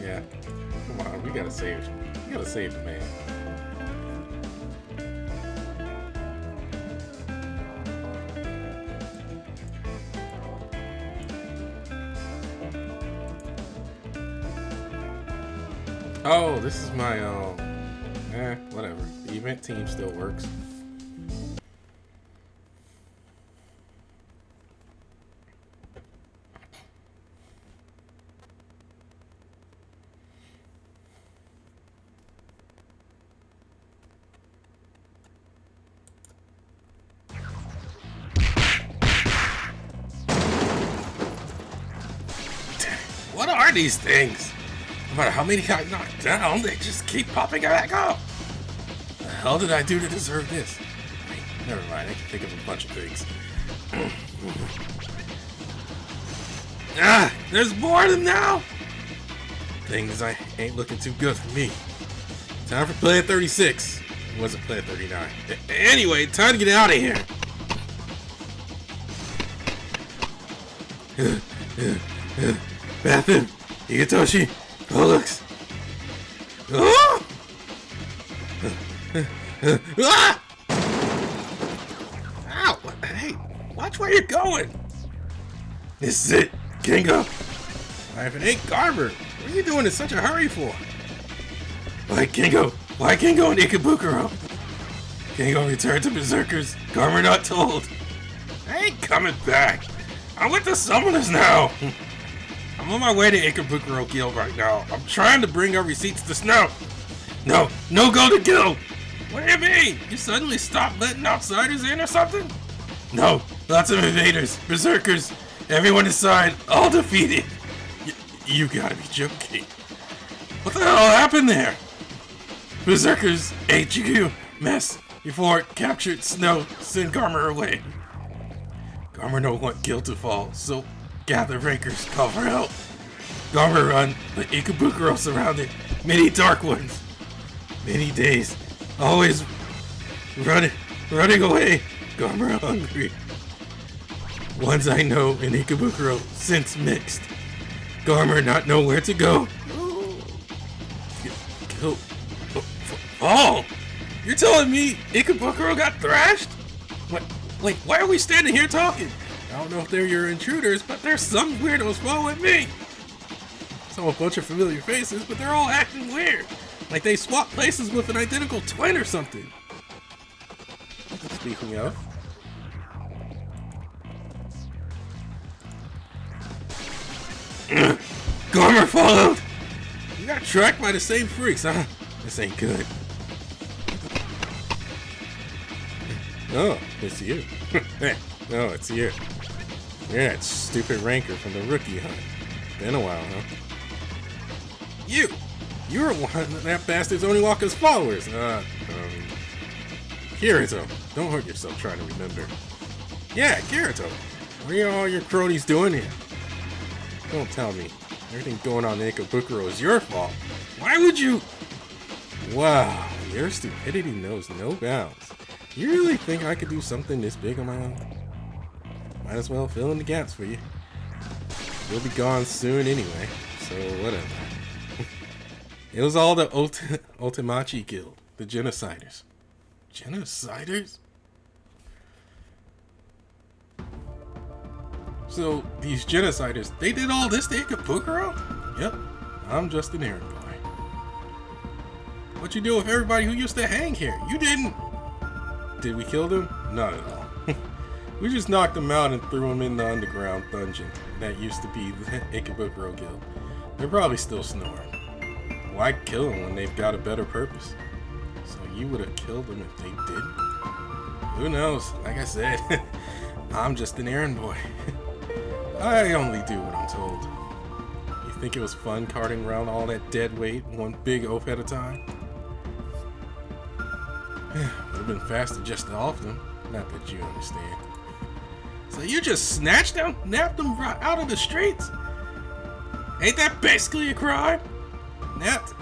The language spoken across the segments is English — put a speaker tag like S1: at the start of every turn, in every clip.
S1: Yeah. Come on, we gotta save. We gotta save the man. Oh, this is my whatever. The event team still works. What are these things? No matter how many I knocked down, they just keep popping back up. The hell did I do to deserve this? Wait, never mind. I can think of a bunch of things. There's more of them now. Things I ain't looking too good for me. Time for player 36. It wasn't player 39. Anyway, time to get out of here. Bathroom, Higatoshi, Pollux. Oh! Ow! Hey, watch where you're going. This is it, Kengo. If it ain't Garmr, what are you doing in such a hurry for? Why Kengo? Why Kengo and Ikebukuro? Kengo returned to Berserkers. Garmr not told. I ain't coming back. I'm with the Summoners now. I'm on my way to Ikebukuro Guild right now. I'm trying to bring our receipts to Snow. No go to Guild. What do you mean? You suddenly stopped letting outsiders in or something? No, lots of invaders, berserkers, everyone inside, all defeated. You gotta be joking. What the hell happened there? Berserkers, HQ, mess, before it captured Snow, send Garmr away. Garmr don't want Guild to fall, so gather rankers, call for help. Garmr run, but Ikebukuro surrounded. Many dark ones. Many days. Always running away. Garmr hungry. Ones I know in Ikebukuro since mixed. Garmr not know where to go. Kill. Oh! You're telling me Ikebukuro got thrashed? What? Wait, why are we standing here talking? I don't know if they're your intruders, but there's some weirdos following me. Saw a bunch of familiar faces, but they're all acting weird. Like they swapped places with an identical twin or something. Speaking of. Garmr followed! You got tracked by the same freaks, huh? This ain't good. Oh, it's you. No, it's you. You're that stupid ranker from the rookie hunt. Been a while, huh? You were one of that bastard's Oniwaka's followers. Kirito. Don't hurt yourself trying to remember. Yeah, Kirito. What are all your cronies doing here? Don't tell me. Everything going on in Ikebukuro is your fault. Why would you? Wow, your stupidity knows no bounds. You really think I could do something this big on my own? Might as well fill in the gaps for you. You'll be gone soon anyway, so whatever. It was all the Otemachi Guild, the Genociders. Genociders? So, these Genociders, they did all this to Ikebukuro? Yep, I'm just an errand boy. What you do with everybody who used to hang here? You didn't. Did we kill them? Not at all. We just knocked them out and threw them in the underground dungeon that used to be the Ikebukuro Guild. They're probably still snoring. Why kill them when they've got a better purpose? So you would have killed them if they didn't? Who knows? Like I said, I'm just an errand boy. I only do what I'm told. You think it was fun carting around all that dead weight one big oaf at a time? Would have been faster just to off them. Not that you understand. So you just snatched them, napped them right out of the streets? Ain't that basically a crime? Napped?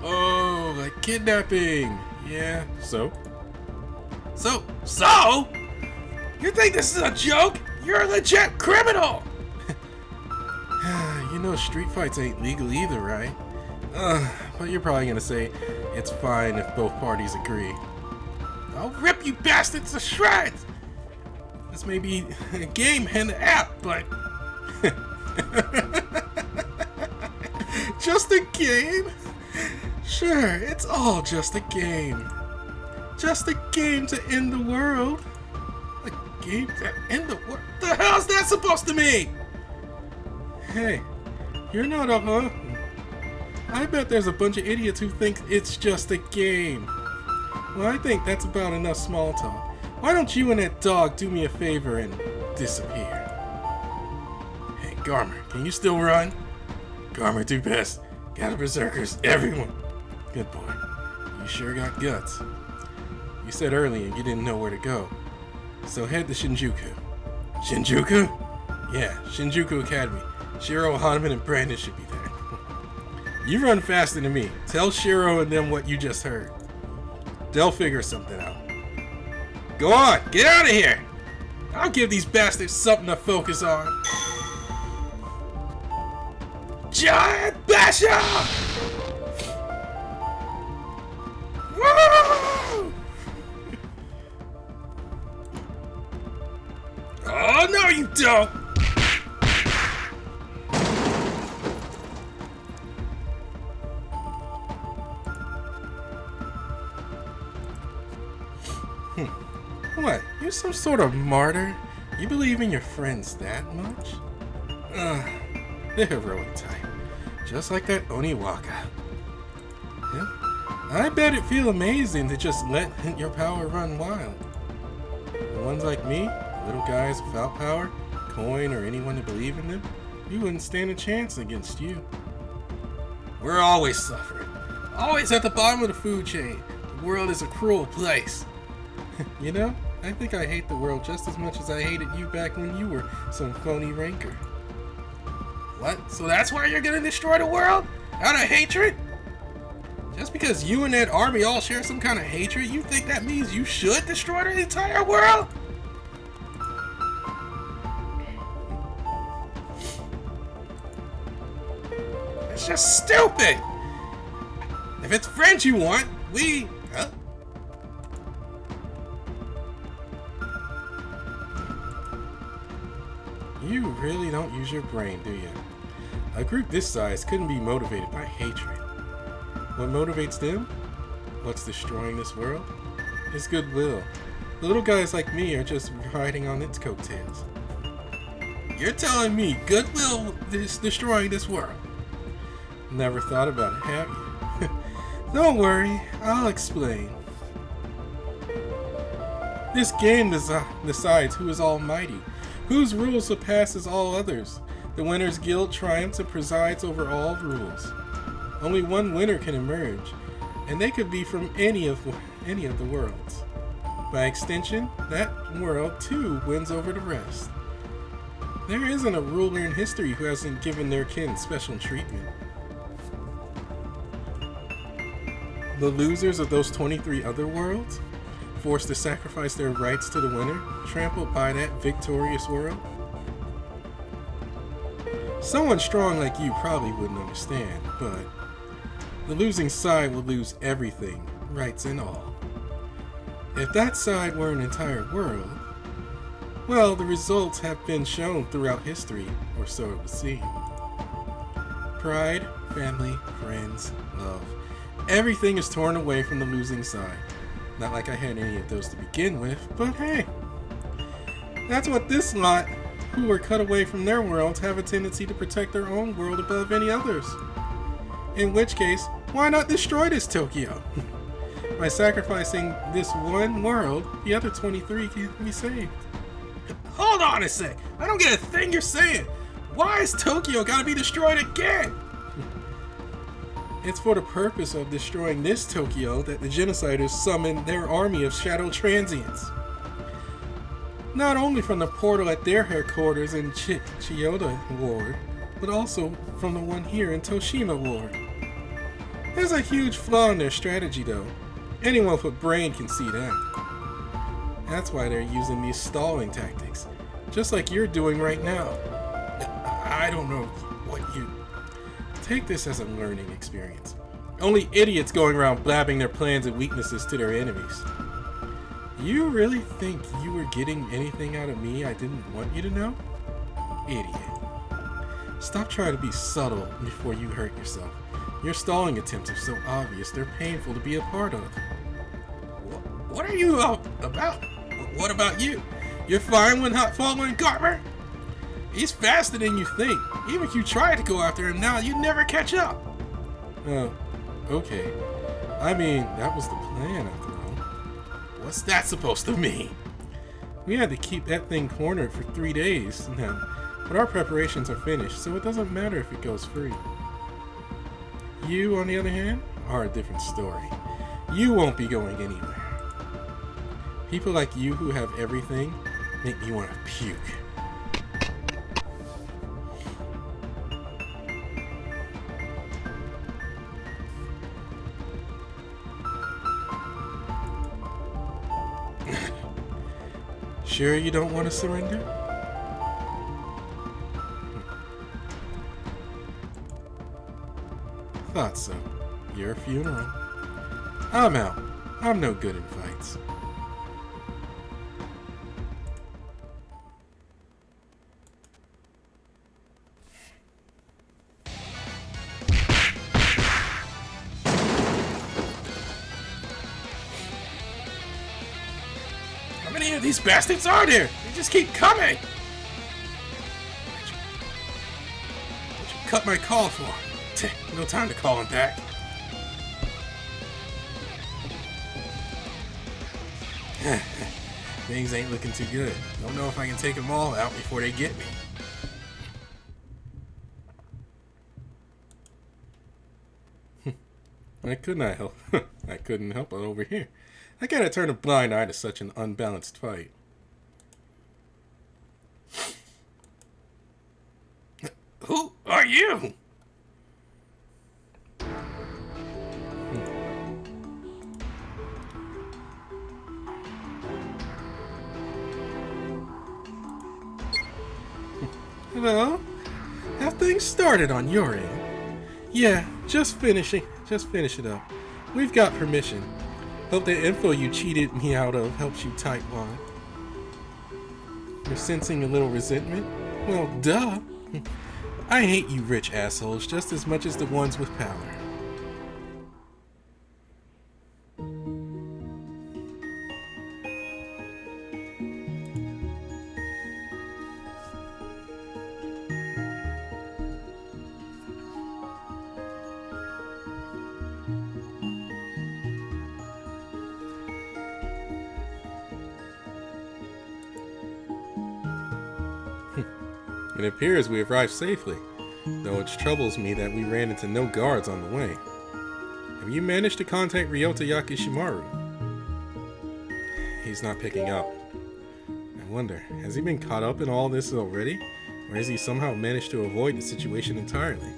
S1: Oh, like kidnapping. Yeah, so? So? You think this is a joke? You're a legit criminal! You know street fights ain't legal either, right? But you're probably gonna say it's fine if both parties agree. I'll rip you bastards to shreds! This may be a game and an app, but... Just a game? Sure, it's all just a game. Just a game to end the world. A game to end the world? What the hell's that supposed to mean? Hey, you're not a... I bet there's a bunch of idiots who think it's just a game. Well, I think that's about enough small talk. Why don't you and that dog do me a favor and disappear? Hey, Garmr, can you still run? Garmr, do best. Got a berserkers, everyone. Good boy. You sure got guts. You said earlier you didn't know where to go. So head to Shinjuku. Shinjuku? Yeah, Shinjuku Academy. Shiro, Hanman, and Brandon should be there. You run faster than me. Tell Shiro and them what you just heard. They'll figure something out. Go on, get out of here! I'll give these bastards something to focus on. Giant Basher! Woo! Oh, no you don't! What? You're some sort of martyr? You believe in your friends that much? The heroic type. Just like that Oniwaka. Yeah? I bet it'd feel amazing to just let your power run wild. The ones like me, little guys without power, coin, or anyone to believe in them, you wouldn't stand a chance against you. We're always suffering. Always at the bottom of the food chain. The world is a cruel place. You know, I think I hate the world just as much as I hated you back when you were some phony ranker. What? So that's why you're gonna destroy the world? Out of hatred? Just because you and that army all share some kind of hatred, you think that means you should destroy the entire world? It's just stupid! If it's friends you want, we... You really don't use your brain, do you? A group this size couldn't be motivated by hatred. What motivates them? What's destroying this world? It's goodwill. The little guys like me are just riding on its coattails. You're telling me goodwill is destroying this world? Never thought about it, have you? Don't worry, I'll explain. This game decides who is almighty, whose rule surpasses all others. The Winners Guild triumphs and presides over all rules. Only one winner can emerge, and they could be from any of the worlds. By extension, that world too wins over the rest. There isn't a ruler in history who hasn't given their kin special treatment. The losers of those 23 other worlds, forced to sacrifice their rights to the winner, trampled by that victorious world? Someone strong like you probably wouldn't understand, but the losing side would lose everything, rights and all. If that side were an entire world, well, the results have been shown throughout history, or so it would seem. Pride, family, friends, love, everything is torn away from the losing side. Not like I had any of those to begin with, but hey, that's what this lot, who were cut away from their worlds, have a tendency to protect their own world above any others. In which case, why not destroy this Tokyo? By sacrificing this one world, the other 23 can be saved. Hold on a sec, I don't get a thing you're saying. Why is Tokyo gotta be destroyed again? It's for the purpose of destroying this Tokyo that the Genociders summoned their army of shadow transients. Not only from the portal at their headquarters in Chiyoda Ward, but also from the one here in Toshima Ward. There's a huge flaw in their strategy though. Anyone with a brain can see that. That's why they're using these stalling tactics, just like you're doing right now. I don't know what you... Take this as a learning experience. Only idiots going around blabbing their plans and weaknesses to their enemies. You really think you were getting anything out of me I didn't want you to know? Idiot. Stop trying to be subtle before you hurt yourself. Your stalling attempts are so obvious, they're painful to be a part of. What are you about? What about you? You're fine when not following Garmr? He's faster than you think. Even if you try to go after him now, you'd never catch up. Oh, okay. I mean, that was the plan after all. What's that supposed to mean? We had to keep that thing cornered for 3 days now, but our preparations are finished, so it doesn't matter if it goes free. You, on the other hand, are a different story. You won't be going anywhere. People like you who have everything make me want to puke. Sure you don't want to surrender? Thought so. Your funeral. I'm out. I'm no good in fights. How many of these bastards are there? They just keep coming! What'd you cut my call for? No time to call him back. Things ain't looking too good. Don't know if I can take them all out before they get me. I could not help. I couldn't help it over here. I gotta turn a blind eye to such an unbalanced fight. Who are you? Hello? Have things started on your end? Yeah, just finish it up. We've got permission. Hope the info you cheated me out of helps you tightwad. You're sensing a little resentment? Well, duh. I hate you rich assholes just as much as the ones with power. It appears we arrived safely, though it troubles me that we ran into no guards on the way. Have you managed to contact Ryota Yakishimaru? He's not picking up. I wonder, has he been caught up in all this already? Or has he somehow managed to avoid the situation entirely?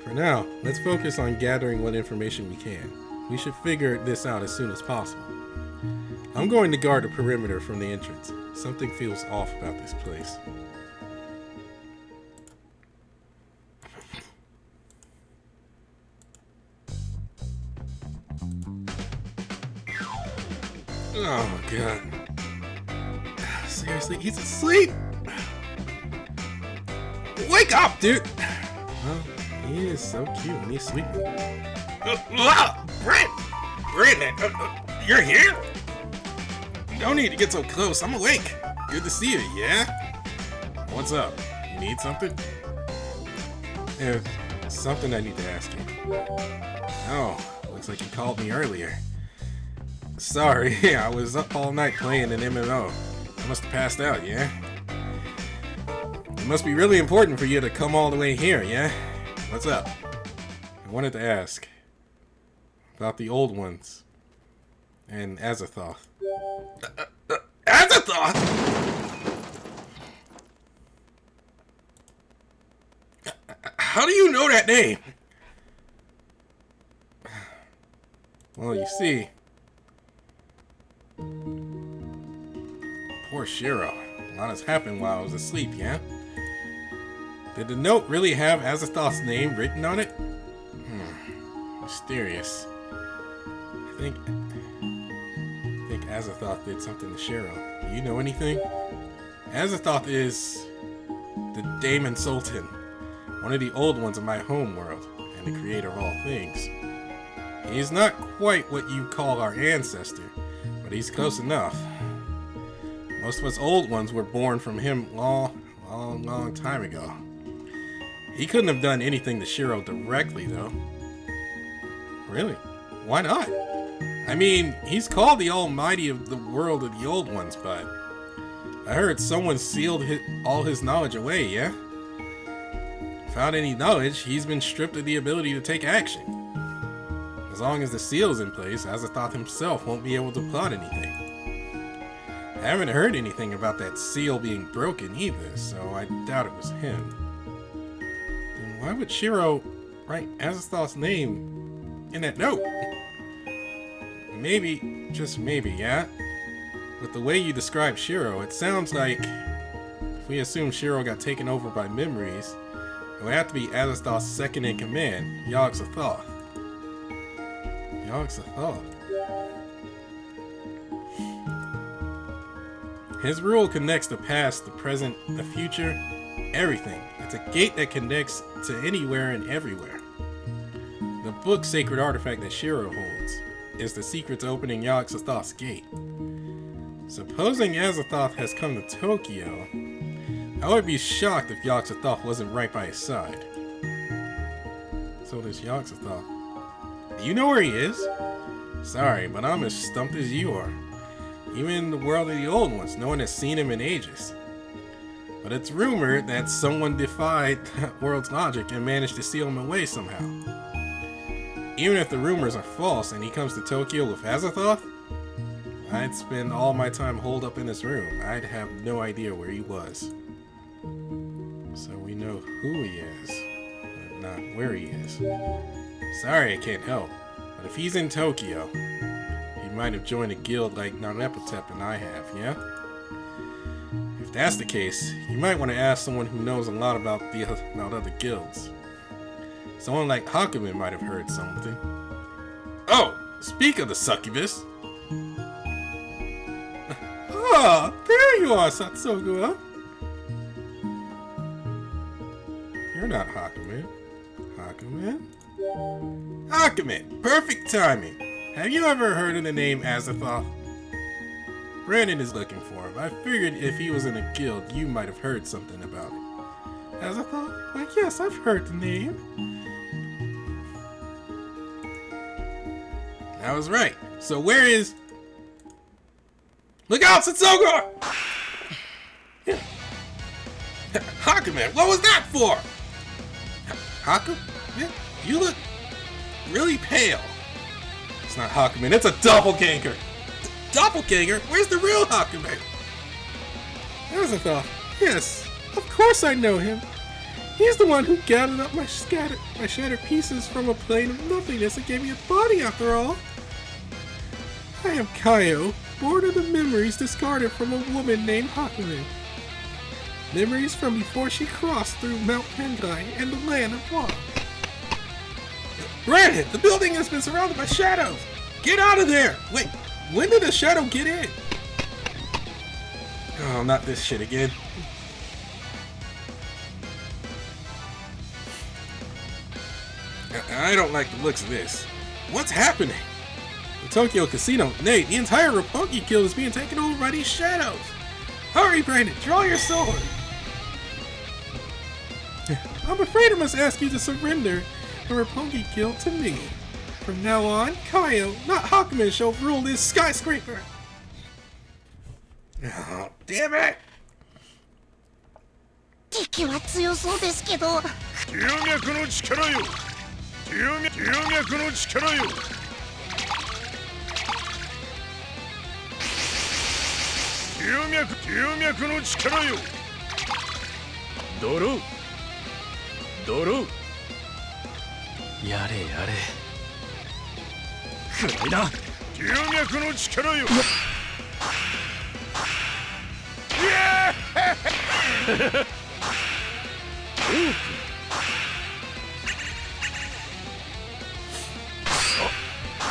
S1: For now, let's focus on gathering what information we can. We should figure this out as soon as possible. I'm going to guard the perimeter from the entrance. Something feels off about this place. Oh god. Seriously, he's asleep? Wake up, dude! Well, he is so cute when he's sleeping. Brandon, you're here? Don't need to get so close. I'm awake. Good to see you, yeah? What's up? You need something? There's something I need to ask you. Oh, looks like you called me earlier. Sorry, I was up all night playing an MMO. I must have passed out, yeah? It must be really important for you to come all the way here, yeah? What's up? I wanted to ask about the old ones and Azathoth. Azathoth? How do you know that name? Well, you see, poor Shiro. A lot has happened while I was asleep, yeah? Did the note really have Azathoth's name written on it? Mysterious. I think Azathoth did something to Shiro. Do you know anything? Azathoth is the Daemon Sultan, one of the old ones of my home world, and the creator of all things. He's not quite what you call our ancestor, but he's close enough. Most of us old ones were born from him long time ago. He couldn't have done anything to Shiro directly, though. Really? Why not? I mean, he's called the Almighty of the world of the old ones, but I heard someone sealed all his knowledge away, yeah? Without any knowledge, he's been stripped of the ability to take action. As long as the seal's in place, Azathoth himself won't be able to plot anything. I haven't heard anything about that seal being broken either, so I doubt it was him. Then why would Shiro write Azathoth's name in that note? Maybe, just maybe, yeah? With the way you describe Shiro, it sounds like if we assume Shiro got taken over by memories, it would have to be Azathoth's second in command, Yog-Sothoth. Yog-Sothoth. His rule connects the past, the present, the future, everything. It's a gate that connects to anywhere and everywhere. The book Sacred Artifact that Shiro holds is the secret to opening Yog-Sothoth's gate. Supposing Azathoth has come to Tokyo, I would be shocked if Yog-Sothoth wasn't right by his side. So there's Yog-Sothoth. Do you know where he is? Sorry, but I'm as stumped as you are. Even in the world of the old ones, no one has seen him in ages. But it's rumored that someone defied that world's logic and managed to seal him away somehow. Even if the rumors are false and he comes to Tokyo with Azathoth, I'd spend all my time holed up in this room. I'd have no idea where he was. So we know who he is, but not where he is. Sorry I can't help, but if he's in Tokyo, he might have joined a guild like Narepotep and I have, yeah? If that's the case, you might want to ask someone who knows a lot about other guilds. Someone like Hakumen might have heard something. Oh, speak of the succubus. Ah, there you are, Tsathoggua. You're not Hakumen. Hakumen? Hakumen, perfect timing. Have you ever heard of the name Azathoth? Brandon is looking for him. I figured if he was in a guild, you might have heard something about it. Azathoth? Why, yes, I've heard the name. I was right. So where is... Look out, Tsathoggua! Hakumen, what was that for? Hakumen? You look really pale. It's not Hakumen, it's a doppelganger. Doppelganger? Where's the real Hakumen? Azathoth. Yes, of course I know him. He's the one who gathered up my shattered pieces from a plane of nothingness and gave me a body after all. I am Kaio, born of the memories discarded from a woman named Hakumen. Memories from before she crossed through Mount Pendai and the land of Wa. Brandon, the building has been surrounded by shadows. Get out of there! Wait, when did the shadow get in? Oh, not this shit again. I don't like the looks of this. What's happening? The Tokyo Casino, nay, the entire Roppongi Guild is being taken over by these shadows. Hurry, Brandon, draw your sword. I'm afraid I must ask you to surrender the Roppongi Guild to me. From now on, Kaio, not Hakumen, shall rule this skyscraper. Oh, damn it!
S2: 敵は強そうですけど。
S3: 龍脈の力よ。龍脈の力よ。龍脈の力よ。ドロー。ドロー。やれやれ。暗いな。龍脈の力よ。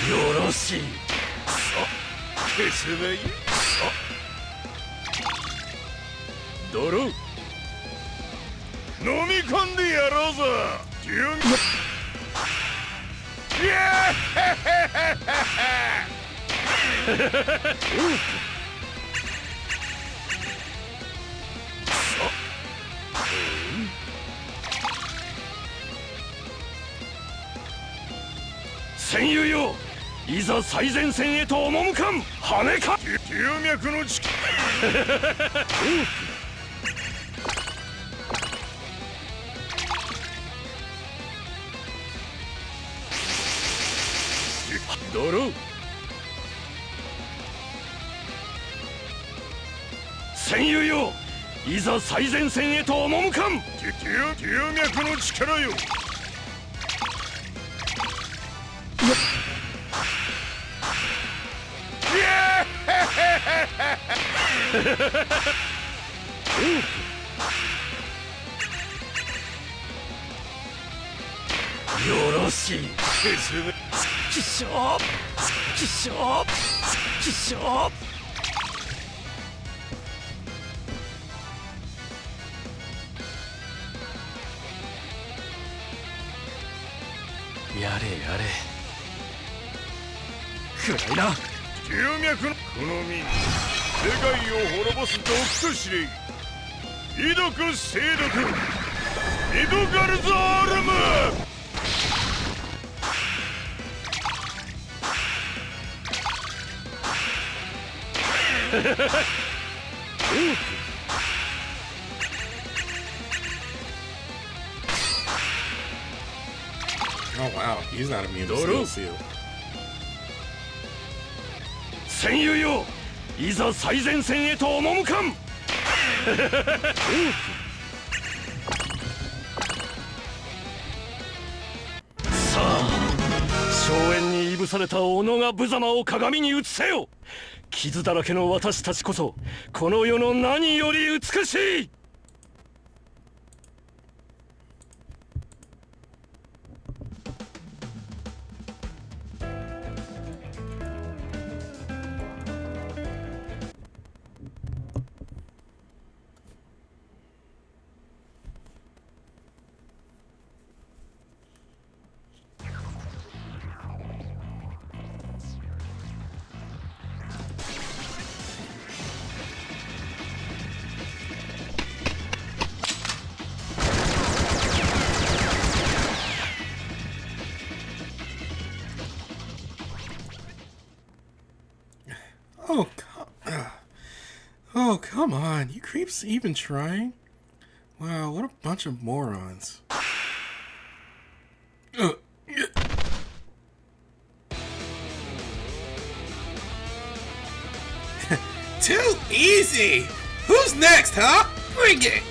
S3: よろしい。消せばいい。ドロー。飲み込んでやろうぞ。いや戦友よ、いざ最前線へと赴かん。羽か龍脈の力ドロー。戦友よ、いざ最前線へと赴かん。龍脈の力よ。よろしい。きしょきしょきしょ。やれやれ。暗いな。龍脈のこの身、世界を滅ぼす毒と知れ。威毒精毒、ミドガルザールム。
S1: Oh wow, he's not immune to skill seal.
S3: 戦友よ、いざ最前線へと赴かん。さあ、荘園にいぶされた己が無様を鏡に映せよ。傷だらけの私たちこそこの世の何より美しい。
S1: Oh, come on. You creeps even trying? Wow, what a bunch of morons. Too easy! Who's next, huh? Bring it!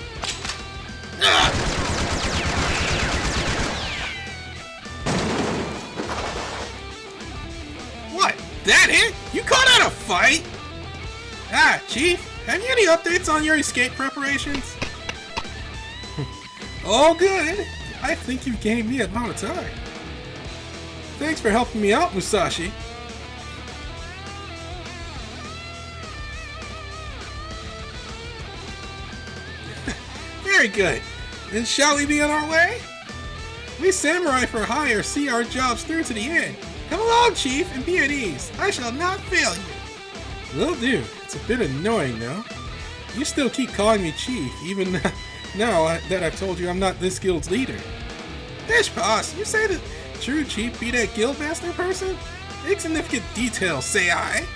S1: What? That it? You call that a fight? Ah, Chief, have you any updates on your escape preparations? Oh, good. I think you've gained me a lot of time. Thanks for helping me out, Musashi. Very good. Then shall we be on our way? We samurai for hire see our jobs through to the end. Come along, Chief, and be at ease. I shall not fail you. Will do. It's a bit annoying, though. You still keep calling me Chief, even now that I've told you I'm not this guild's leader. Bish, boss, you say the true Chief be that guildmaster person? Insignificant detail, say I.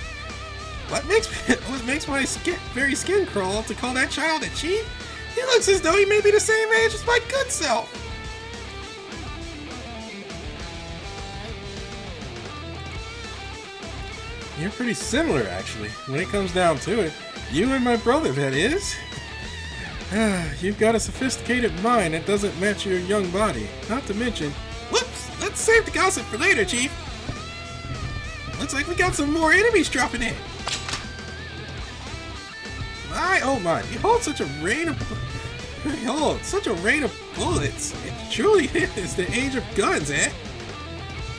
S1: What makes my very skin crawl to call that child a Chief? He looks as though he may be the same age as my good self. You're pretty similar, actually, when it comes down to it. You and my brother, that is. You've got a sophisticated mind that doesn't match your young body. Not to mention... Whoops! Let's save the gossip for later, Chief. Looks like we got some more enemies dropping in. My, oh my, behold such a rain of bullets. It truly is the age of guns, eh?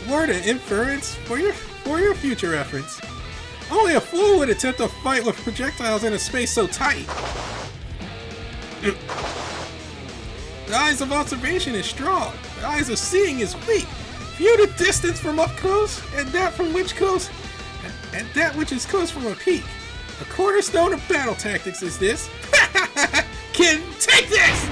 S1: Word of inference for your future reference. Only a fool would attempt to fight with projectiles in a space so tight. The eyes of observation is strong. The eyes of seeing is weak. View the distance from up close, and that which is close from a peak. A cornerstone of battle tactics is this. Kid, take this!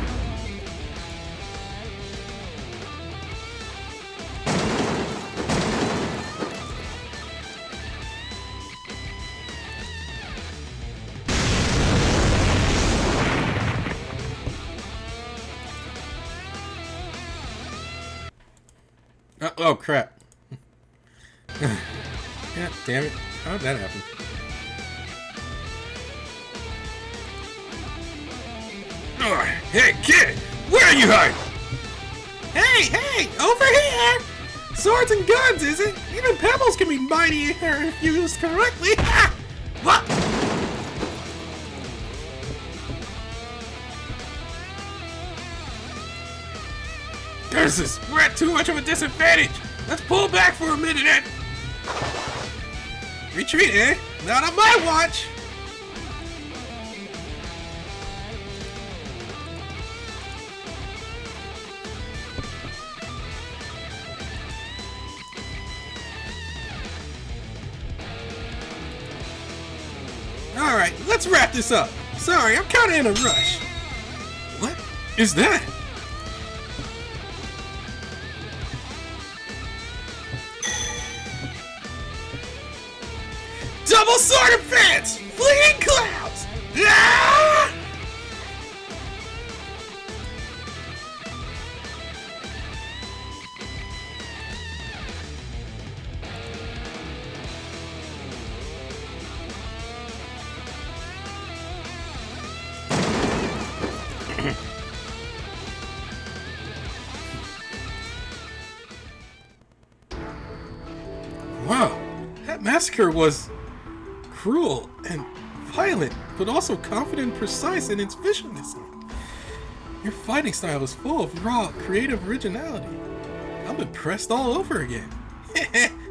S1: Oh crap. God damn it. How did that happen? Oh, hey kid! Where are you hiding? Hey! Over here! Swords and guns, is it? Even pebbles can be mighty if used correctly. Ha! What? Curses! We're at too much of a disadvantage! Let's pull back for a minute and... Retreat, eh? Not on my watch! Alright, let's wrap this up. Sorry, I'm kinda in a rush. What is that? Double sword advance! Fleeing clouds! Ah! Wow, that massacre was cruel and violent, but also confident and precise in its viciousness. Your fighting style is full of raw, creative originality. I'm impressed all over again.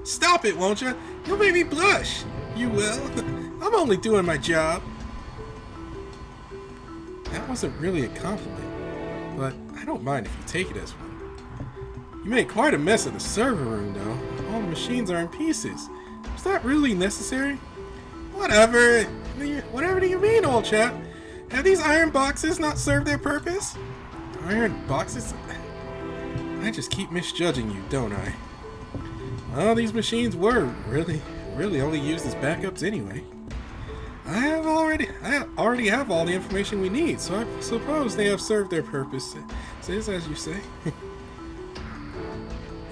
S1: Stop it, won't you? You'll make me blush. You will. I'm only doing my job. That wasn't really a compliment, but I don't mind if you take it as one. You made quite a mess of the server room, though. All the machines are in pieces. Was that really necessary? Whatever. Whatever do you mean, old chap? Have these iron boxes not served their purpose? Iron boxes? I just keep misjudging you, don't I? Well, these machines were really only used as backups anyway. I already have all the information we need, so I suppose they have served their purpose, as you say.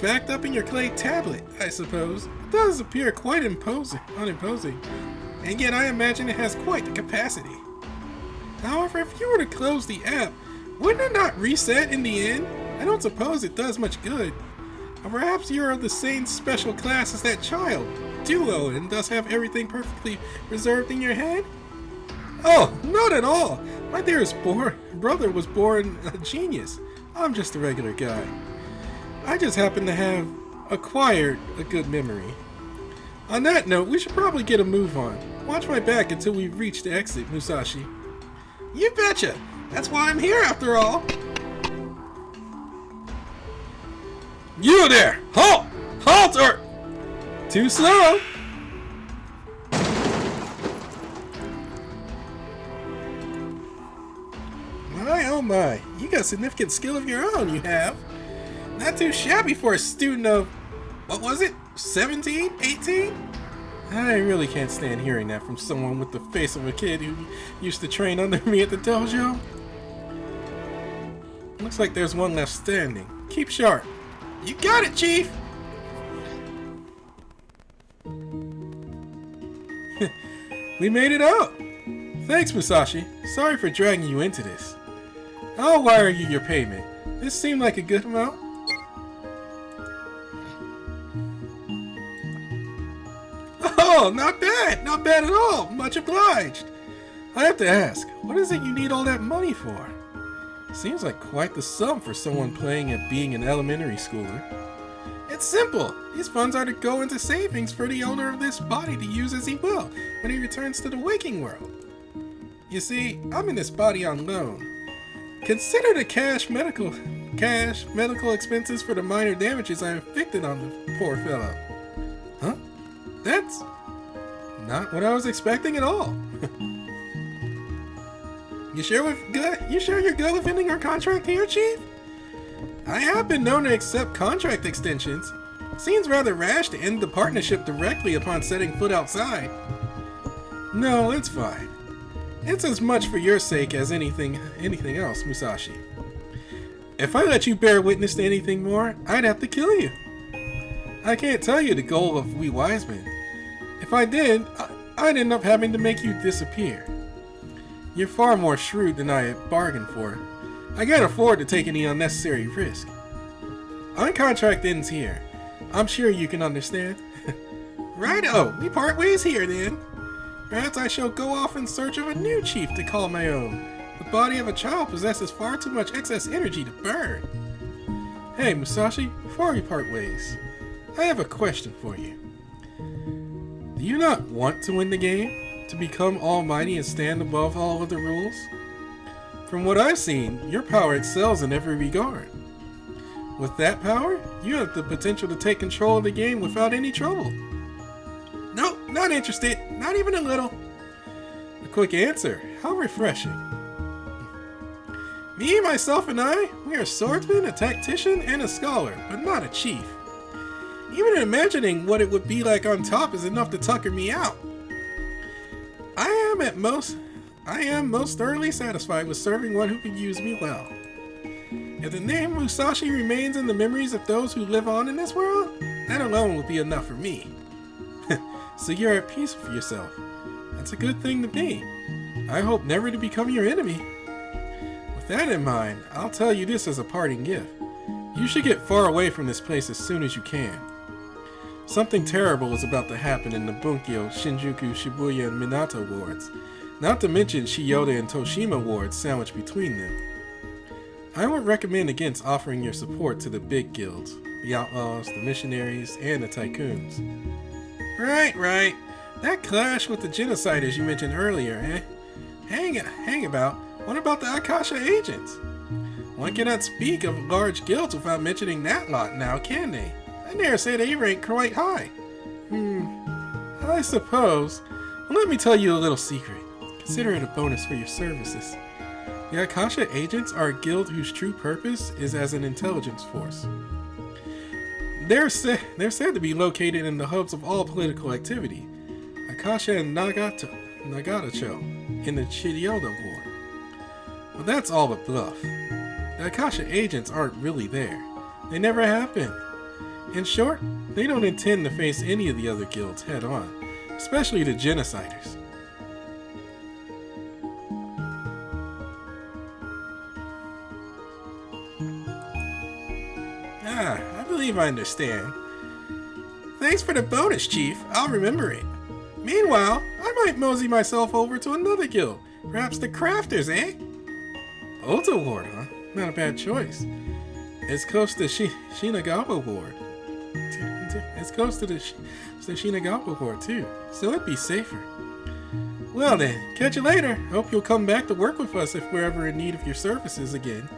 S1: Backed up in your clay tablet, I suppose. It does appear quite unimposing, and yet I imagine it has quite the capacity. However, if you were to close the app, wouldn't it not reset in the end? I don't suppose it does much good. Or perhaps you're of the same special class as that child, Duo, and thus have everything perfectly reserved in your head? Oh, not at all. My dearest brother was born a genius. I'm just a regular guy. I just happen to have acquired a good memory. On that note, we should probably get a move on. Watch my back until we reach the exit, Musashi. You betcha! That's why I'm here after all! You there! Halt! Halt or... Too slow! My oh my, you got significant skill of your own, you have. Not too shabby for a student of, what was it, 17, 18? I really can't stand hearing that from someone with the face of a kid who used to train under me at the dojo. Looks like there's one left standing. Keep sharp. You got it, Chief! We made it out! Thanks, Musashi. Sorry for dragging you into this. I'll wire you your payment. This seemed like a good amount. Oh, not bad! Not bad at all! Much obliged! I have to ask, what is it you need all that money for? Seems like quite the sum for someone playing at being an elementary schooler. It's simple. These funds are to go into savings for the owner of this body to use as he will when he returns to the waking world. You see, I'm in this body on loan. Consider the cash medical expenses for the minor damages I inflicted on the poor fellow. Huh? That's not what I was expecting at all. You sure you're good with ending our contract here, Chief? I have been known to accept contract extensions. Seems rather rash to end the partnership directly upon setting foot outside. No, it's fine. It's as much for your sake as anything else, Musashi. If I let you bear witness to anything more, I'd have to kill you. I can't tell you the goal of we Wiseman. If I did, I'd end up having to make you disappear. You're far more shrewd than I had bargained for. I can't afford to take any unnecessary risk. Our contract ends here. I'm sure you can understand. Righto, we part ways here then. Perhaps I shall go off in search of a new chief to call my own. The body of a child possesses far too much excess energy to burn. Hey Musashi, before we part ways, I have a question for you. Do you not want to win the game? To become almighty and stand above all of the rules? From what I've seen, your power excels in every regard. With that power, you have the potential to take control of the game without any trouble. Nope, not interested, not even a little. A quick answer, how refreshing. Me, myself, and I, we are a swordsman, a tactician, and a scholar, but not a chief. Even imagining what it would be like on top is enough to tucker me out. I am most thoroughly satisfied with serving one who can use me well. If the name Musashi remains in the memories of those who live on in this world, that alone will be enough for me. So you're at peace with yourself. That's a good thing to be. I hope never to become your enemy. With that in mind, I'll tell you this as a parting gift. You should get far away from this place as soon as you can. Something terrible is about to happen in the Bunkyo, Shinjuku, Shibuya, and Minato wards, not to mention Ryota and Toshima wards sandwiched between them. I would recommend against offering your support to the big guilds, the outlaws, the missionaries, and the tycoons. Right. That clash with the genociders you mentioned earlier, eh? Hang about. What about the Akasha agents? One cannot speak of large guilds without mentioning that lot now, can they? I dare say they rank quite high. I suppose. Well, let me tell you a little secret. Consider it a bonus for your services. The Akasha agents are a guild whose true purpose is as an intelligence force. They're said to be located in the hubs of all political activity, Akasha and Nagatacho, in the Chiyoda War. Well, that's all but bluff. The Akasha agents aren't really there. They never have been. In short, they don't intend to face any of the other guilds head on, especially the Genociders. I believe I understand. Thanks for the bonus, Chief. I'll remember it. Meanwhile, I might mosey myself over to another guild. Perhaps the Crafters, eh? Ota Ward, huh? Not a bad choice. It's close to Shinagawa Ward. It's close to the Shinagawa Ward, too, so it'd be safer. Well then, catch you later. Hope you'll come back to work with us if we're ever in need of your services again.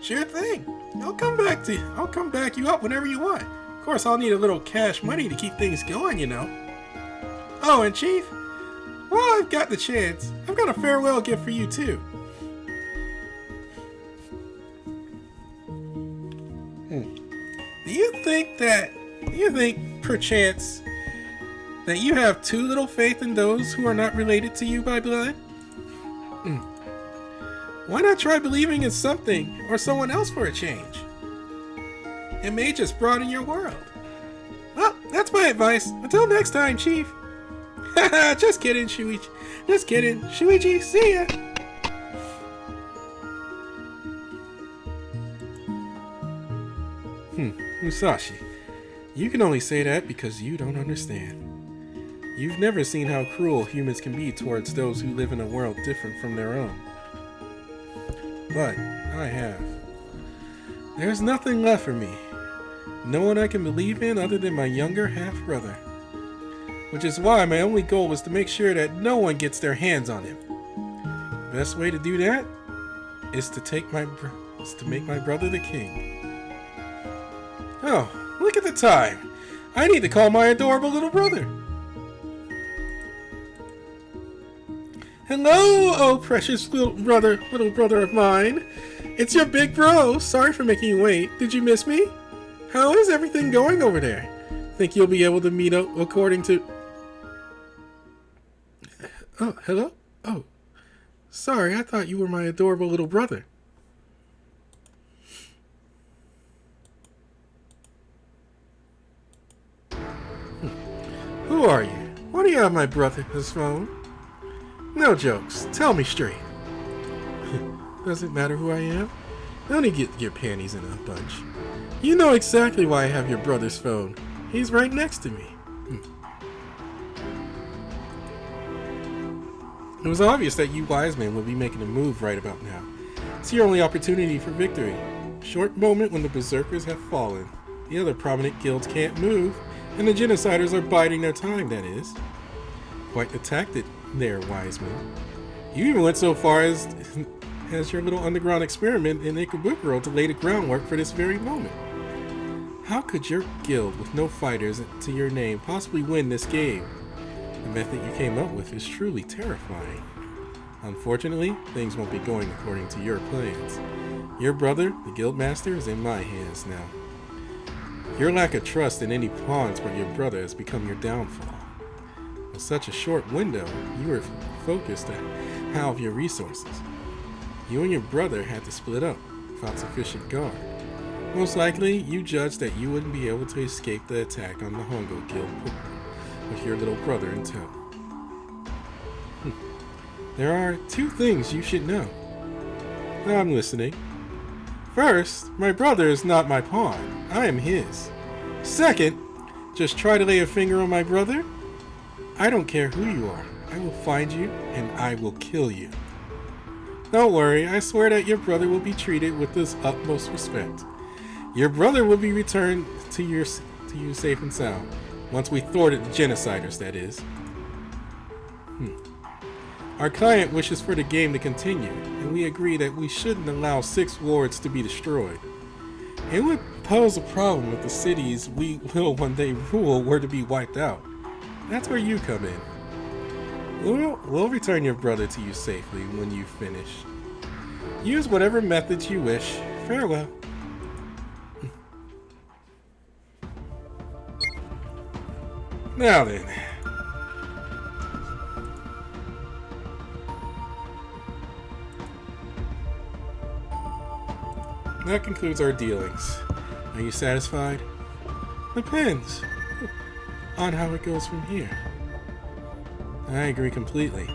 S1: Sure thing. I'll come back you up whenever you want. Of course, I'll need a little cash money to keep things going, you know. Oh, and Chief, while I've got the chance, I've got a farewell gift for you, too. Do you think, perchance, that you have too little faith in those who are not related to you by blood? Why not try believing in something or someone else for a change? It may just broaden your world. Well, that's my advice. Until next time, Chief. Haha, just kidding, Shuichi. Just kidding. Shuichi, see ya. Musashi, you can only say that because you don't understand. You've never seen how cruel humans can be towards those who live in a world different from their own. but I have. There's nothing left for me. No one I can believe in other than my younger half-brother. Which is why my only goal is to make sure that no one gets their hands on him. Best way to do that is to make my brother the king. Oh, look at the time. I need to call my adorable little brother. Hello, oh precious little brother of mine. It's your big bro. Sorry for making you wait. Did you miss me? How is everything going over there? Think you'll be able to meet up according to... Oh, hello? Oh, sorry, I thought you were my adorable little brother. Who are you? Why do you have my brother's phone? No jokes. Tell me straight. Does it matter who I am? Don't you get your panties in a bunch. You know exactly why I have your brother's phone. He's right next to me. It was obvious that you Wiseman would be making a move right about now. It's your only opportunity for victory. Short moment when the berserkers have fallen. The other prominent guilds can't move, and the Genociders are biding their time, that is. Quite the tactic there, Wiseman. You even went so far as your little underground experiment in Ikebukuro to lay the groundwork for this very moment. How could your guild with no fighters to your name possibly win this game? The method you came up with is truly terrifying. Unfortunately, things won't be going according to your plans. Your brother, the guildmaster, is in my hands now. Your lack of trust in any pawns but your brother has become your downfall. In such a short window, you were focused on half your resources. You and your brother had to split up without sufficient guard. Most likely, you judged that you wouldn't be able to escape the attack on the Hongo Guild with your little brother in tow. There are two things you should know. I'm listening. First, my brother is not my pawn. I am his. Second, just try to lay a finger on my brother. I don't care who you are. I will find you and I will kill you. Don't worry, I swear that your brother will be treated with this utmost respect. Your brother will be returned to you safe and sound. Once we thwarted the Genociders, that is. Our client wishes for the game to continue, and we agree that we shouldn't allow 6 wards to be destroyed. It would pose a problem if the cities we will one day rule were to be wiped out. That's where you come in. We'll return your brother to you safely when you've finished. Use whatever methods you wish. Farewell. Now then. That concludes our dealings. Are you satisfied? Depends on how it goes from here. I agree completely.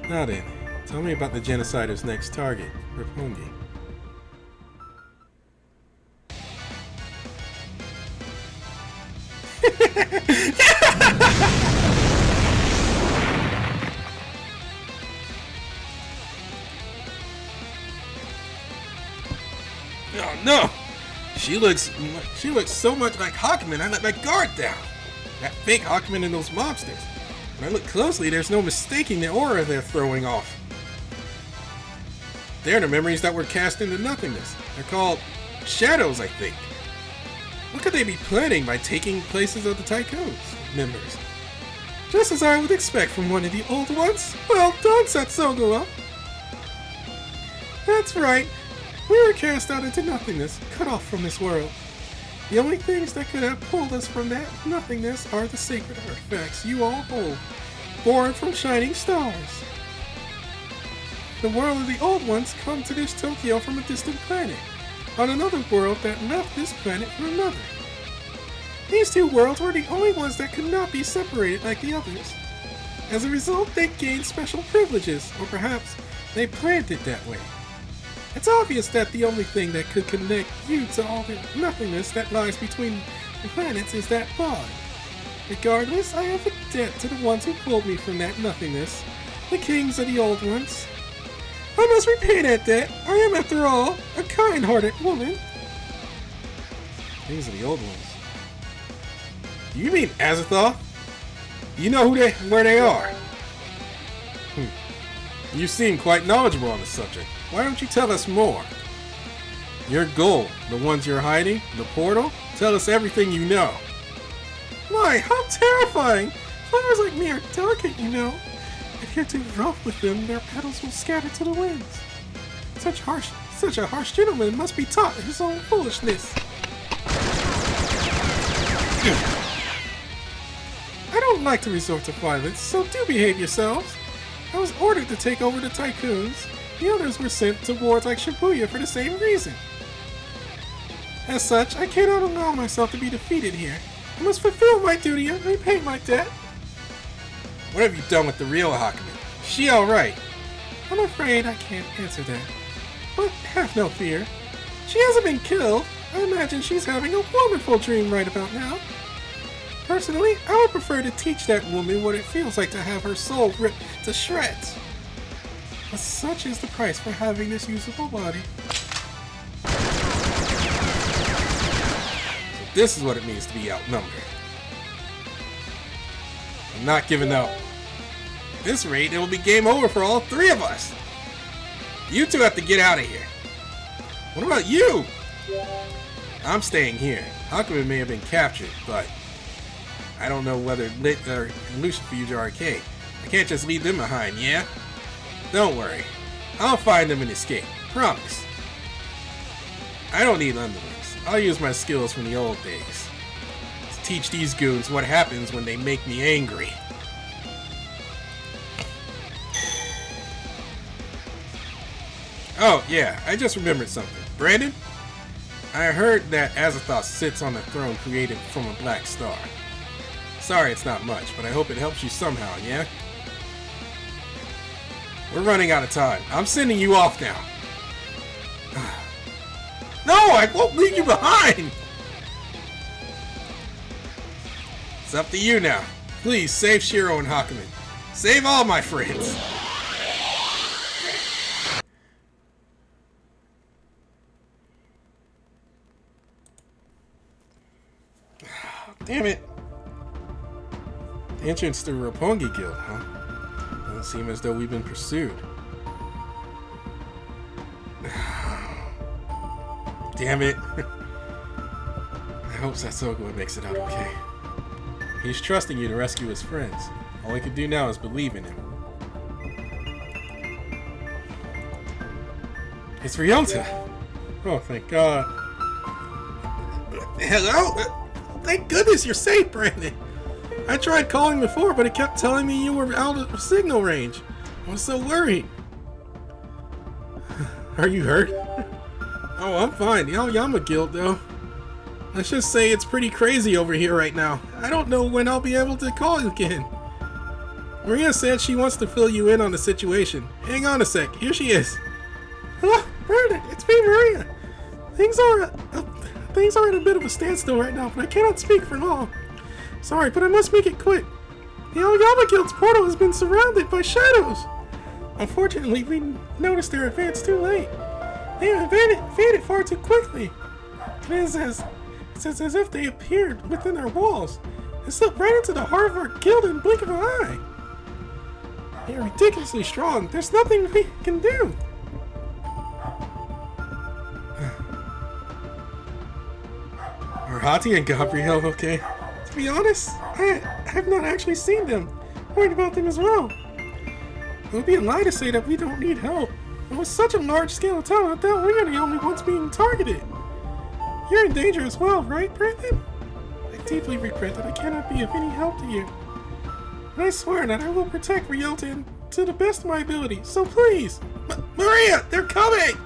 S1: Now then, tell me about the Genociders' next target, Roppongi. Oh no! She looks so much like Hawkman, I let my guard down. That fake Hawkman and those mobsters. When I look closely, there's no mistaking the aura they're throwing off. They're the memories that were cast into nothingness. They're called shadows, I think. What could they be planning by taking places of the Tycoons members? Just as I would expect from one of the old ones. Well done, Tsathoggua. That's right. We were cast out into nothingness, cut off from this world. The only things that could have pulled us from that nothingness are the sacred artifacts you all hold, born from shining stars. The world of the old ones come to this Tokyo from a distant planet, on another world that left this planet for another. These two worlds were the only ones that could not be separated like the others. As a result, they gained special privileges, or perhaps they planned it that way. It's obvious that the only thing that could connect you to all the nothingness that lies between the planets is that bond. Regardless, I have a debt to the ones who pulled me from that nothingness, the kings of the old ones. I must repay that debt. I am, after all, a kind-hearted woman. These are the old ones. You mean Azathoth? You know where they are? You seem quite knowledgeable on the subject. Why don't you tell us more? Your goal, the ones you're hiding, the portal? Tell us everything you know. Why, how terrifying! Flowers like me are delicate, you know. If you're too rough with them, their petals will scatter to the winds. Such a harsh gentleman must be taught his own foolishness. I don't like to resort to violence, so do behave yourselves. I was ordered to take over the tycoons. The others were sent to wards like Shibuya for the same reason. As such, I cannot allow myself to be defeated here. I must fulfill my duty and repay my debt. What have you done with the real Hakumen? Is she alright? I'm afraid I can't answer that. But have no fear. She hasn't been killed. I imagine she's having a wonderful dream right about now. Personally, I would prefer to teach that woman what it feels like to have her soul ripped to shreds. But such is the price for having this usable body. So this is what it means to be outnumbered. I'm not giving up. At this rate, it will be game over for all three of us. You two have to get out of here. What about you? I'm staying here. Hakumen may have been captured, but I don't know whether Lit or Lucifuge are okay. I can't just leave them behind, yeah? Don't worry. I'll find them and escape. Promise. I don't need underlings. I'll use my skills from the old days to teach these goons what happens when they make me angry. Oh, yeah, I just remembered something. Brandon? I heard that Azathoth sits on a throne created from a black star. Sorry it's not much, but I hope it helps you somehow, yeah? We're running out of time. I'm sending you off now. No, I won't leave you behind! It's up to you now. Please, save Shiro and Hakumen. Save all my friends! Damn it. Entrance to Roppongi Guild, huh? Doesn't seem as though we've been pursued. Damn it. I hope Tsathoggua makes it out okay. He's trusting you to rescue his friends. All he can do now is believe in him. It's Ryota! Oh, thank God. Hello? Thank goodness you're safe, Brandon! I tried calling before, but it kept telling me you were out of signal range. I was so worried. Are you hurt? Oh, I'm fine. The Aoyama Guild, though. Let's just say it's pretty crazy over here right now. I don't know when I'll be able to call you again. Maria said she wants to fill you in on the situation. Hang on a sec. Here she is. Hello, Brandon. It's me, Maria. Things are at a bit of a standstill right now, but I cannot speak for long. Sorry, but I must make it quick. The Aoyama Guild's portal has been surrounded by shadows. Unfortunately, we noticed their advance too late. They have invaded far too quickly. It's as if they appeared within our walls and slipped right into the heart of our guild in the blink of an eye. They are ridiculously strong. There's nothing we can do. Are Hati and Gabrielle okay? To be honest, I have not actually seen them. I'm worried about them as well. It would be a lie to say that we don't need help. It was such a large-scale attack, I thought we are the only ones being targeted. You're in danger as well, right, Brandon? I deeply regret that I cannot be of any help to you. And I swear that I will protect Ryota to the best of my ability, so please! Maria, they're coming!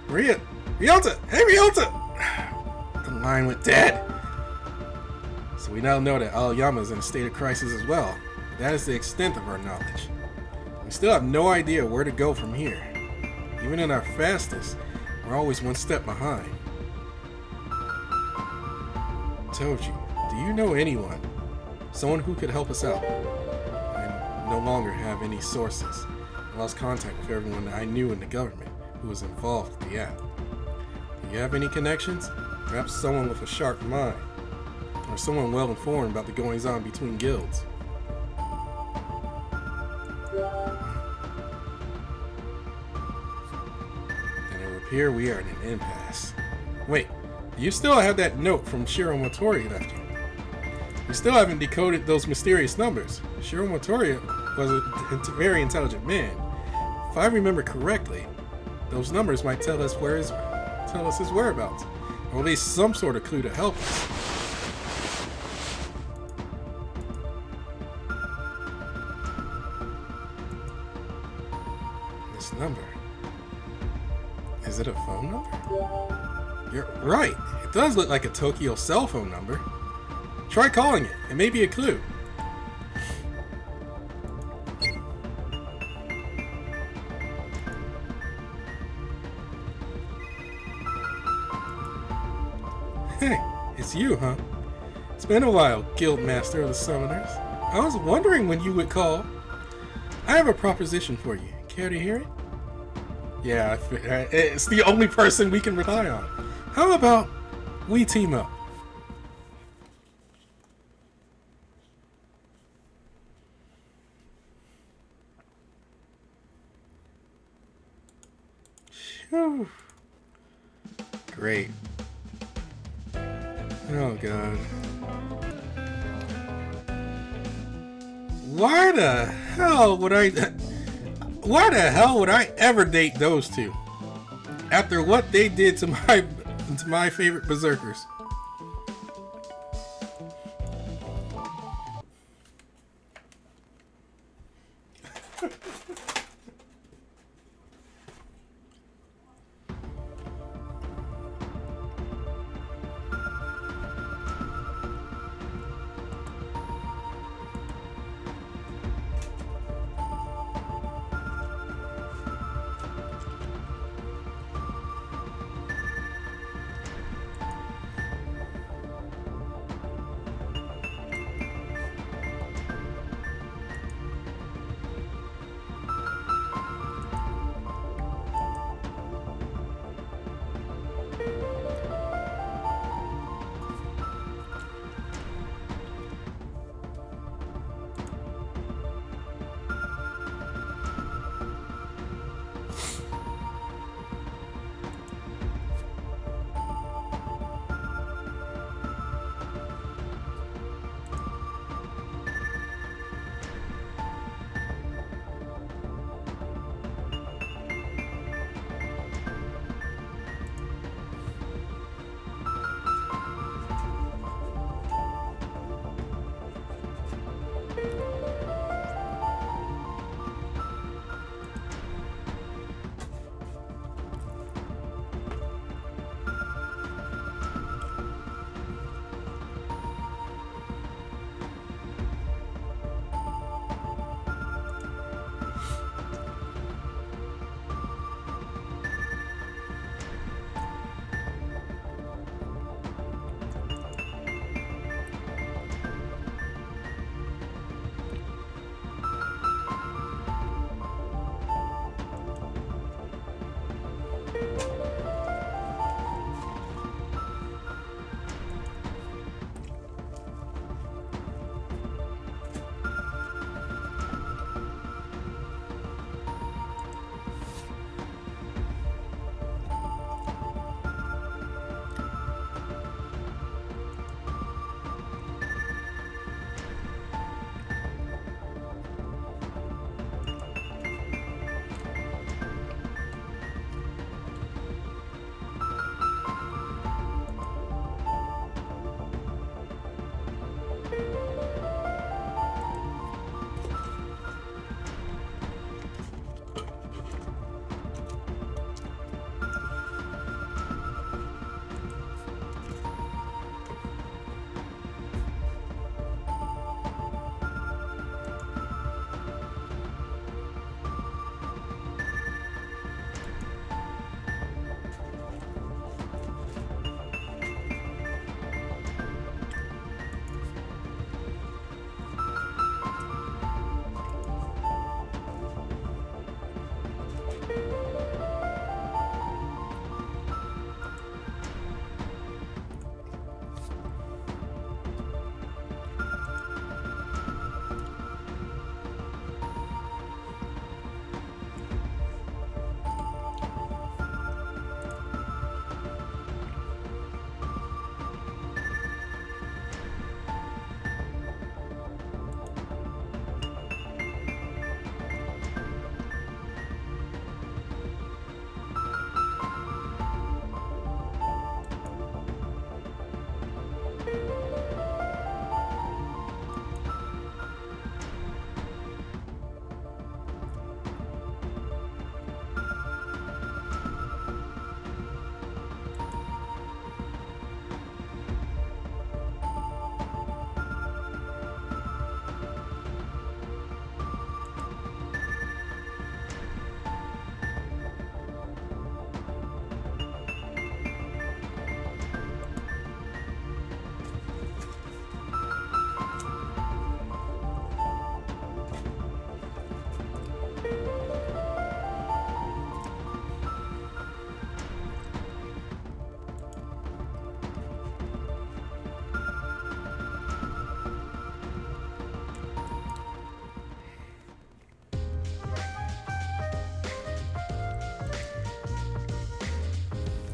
S1: Maria! Ryota! Hey, Ryota! The line went dead. So we now know that Aoyama is in a state of crisis as well. That is the extent of our knowledge. We still have no idea where to go from here. Even in our fastest, we're always one step behind. Told you, do you know anyone? Someone who could help us out? I'm no longer have any sources. I lost contact with everyone that I knew in the government who was involved with the app. Do you have any connections? Perhaps someone with a sharp mind, or someone well informed about the goings on between guilds. And it would appear we are in an impasse. Wait, you still have that note from Shiro Motori left you. You still haven't decoded those mysterious numbers. Shiro Motori was a very intelligent man. If I remember correctly, those numbers might tell us his whereabouts, or at least some sort of clue to help us. This number. Is it a phone number? You're right. It does look like a Tokyo cell phone number. Try calling it. It may be a clue. Hey, it's you, huh? It's been a while, Guild Master of the Summoners. I was wondering when you would call. I have a proposition for you. Care to hear it? Yeah, it's the only person we can rely on. How about we team up? Whew. Great. Oh god. Why the hell would I ever date those two? After what they did to my favorite berserkers.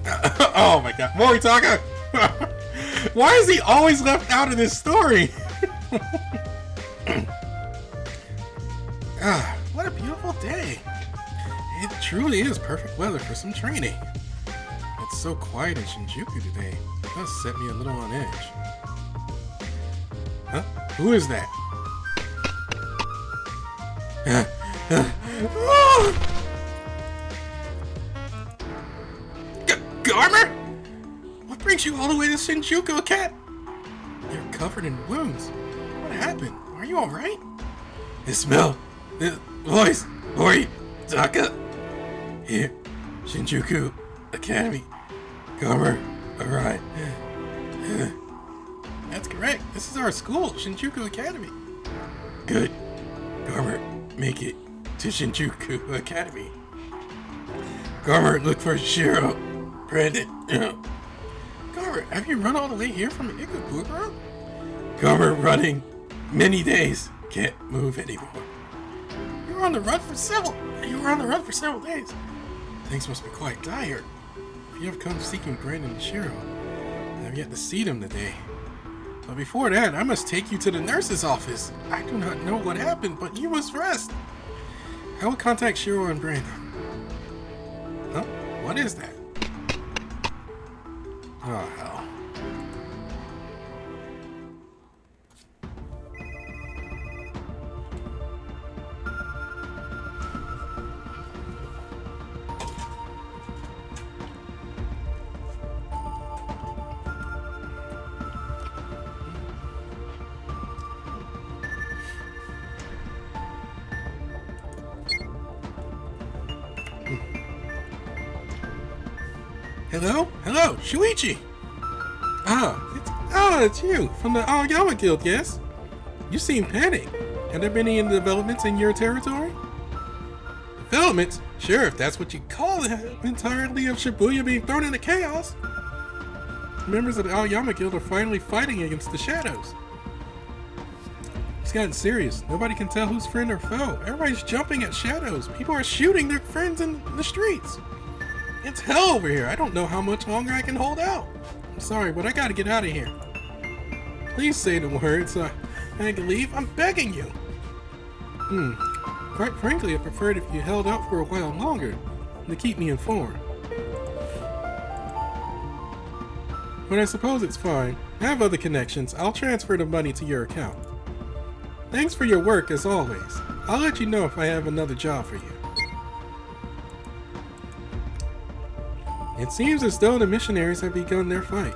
S1: Oh my god, Moritaka! Why is he always left out of this story? Ah, what a beautiful day. It truly is perfect weather for some training. It's so quiet in Shinjuku today. It does set me a little on edge. Huh? Who is that? Garmr? What brings you all the way to Shinjuku, cat? You're covered in wounds. What happened? Are you alright? The smell. The voice. Moritaka. Here. Shinjuku Academy. Garmr. Alright. That's correct. This is our school, Shinjuku Academy. Good. Garmr, make it to Shinjuku Academy. Garmr, look for Shiro. Brandon. Garmr, have you run all the way here from Ikebukuro? Garmr, running many days. Can't move anymore. You were on the run for several days. Things must be quite dire. If you have come seeking Brandon and Shiro, I have yet to see them today. But before that, I must take you to the nurse's office. I do not know what happened, but you must rest. I will contact Shiro and Brandon. Huh? What is that? Oh, hell. Hello, Shuichi! It's you, from the Aoyama Guild, yes? You seem panicked. Have there been any developments in your territory? Developments? Sure, if that's what you call it, entirely of Shibuya being thrown into chaos. Members of the Aoyama Guild are finally fighting against the shadows. It's gotten serious. Nobody can tell who's friend or foe. Everybody's jumping at shadows. People are shooting their friends in the streets. It's hell over here. I don't know how much longer I can hold out. I'm sorry, but I gotta get out of here. Please say the word so I can leave. I'm begging you. Quite frankly, I preferred if you held out for a while longer to keep me informed. But I suppose it's fine. I have other connections. I'll transfer the money to your account. Thanks for your work as always. I'll let you know if I have another job for you. It seems as though the missionaries have begun their fight.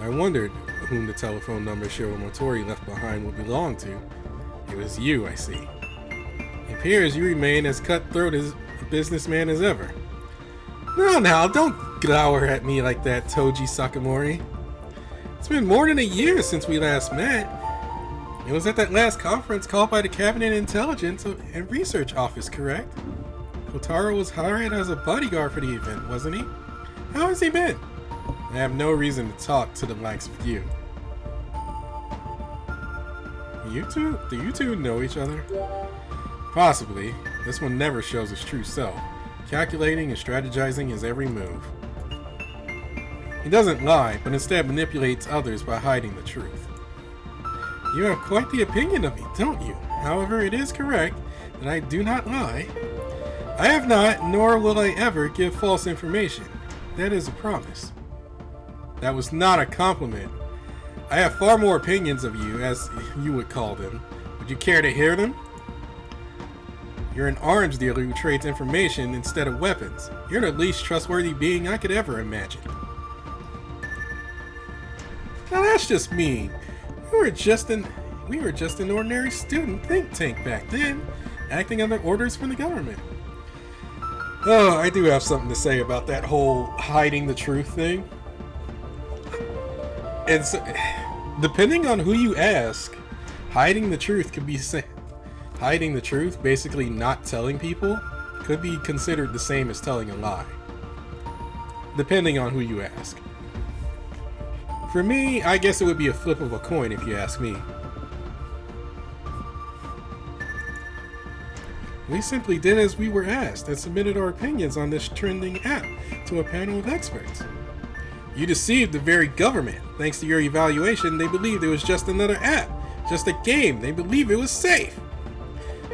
S1: I wondered whom the telephone number Shiramotori left behind would belong to. It was you, I see. It appears you remain as cutthroat as a businessman as ever. Now, don't glower at me like that, Toji Sakamori. It's been more than a year since we last met. It was at that last conference called by the Cabinet Intelligence and Research Office, correct? Kotaro was hired as a bodyguard for the event, wasn't he? How has he been? I have no reason to talk to the likes of you. Do you two know each other? Possibly. This one never shows his true self, calculating and strategizing his every move. He doesn't lie, but instead manipulates others by hiding the truth. You have quite the opinion of me, don't you? However, it is correct that I do not lie. I have not, nor will I ever give false information. That is a promise. That was not a compliment. I have far more opinions of you, as you would call them. Would you care to hear them? You're an arms dealer who trades information instead of weapons. You're the least trustworthy being I could ever imagine. Now that's just mean. We were just an ordinary student think tank back then, acting under orders from the government. Oh, I do have something to say about that whole hiding the truth thing. And so, depending on who you ask, hiding the truth could be hiding the truth, basically not telling people, could be considered the same as telling a lie. Depending on who you ask. For me, I guess it would be a flip of a coin if you ask me. We simply did as we were asked and submitted our opinions on this trending app to a panel of experts. You deceived the very government. Thanks to your evaluation, they believed it was just another app, just a game. They believed it was safe.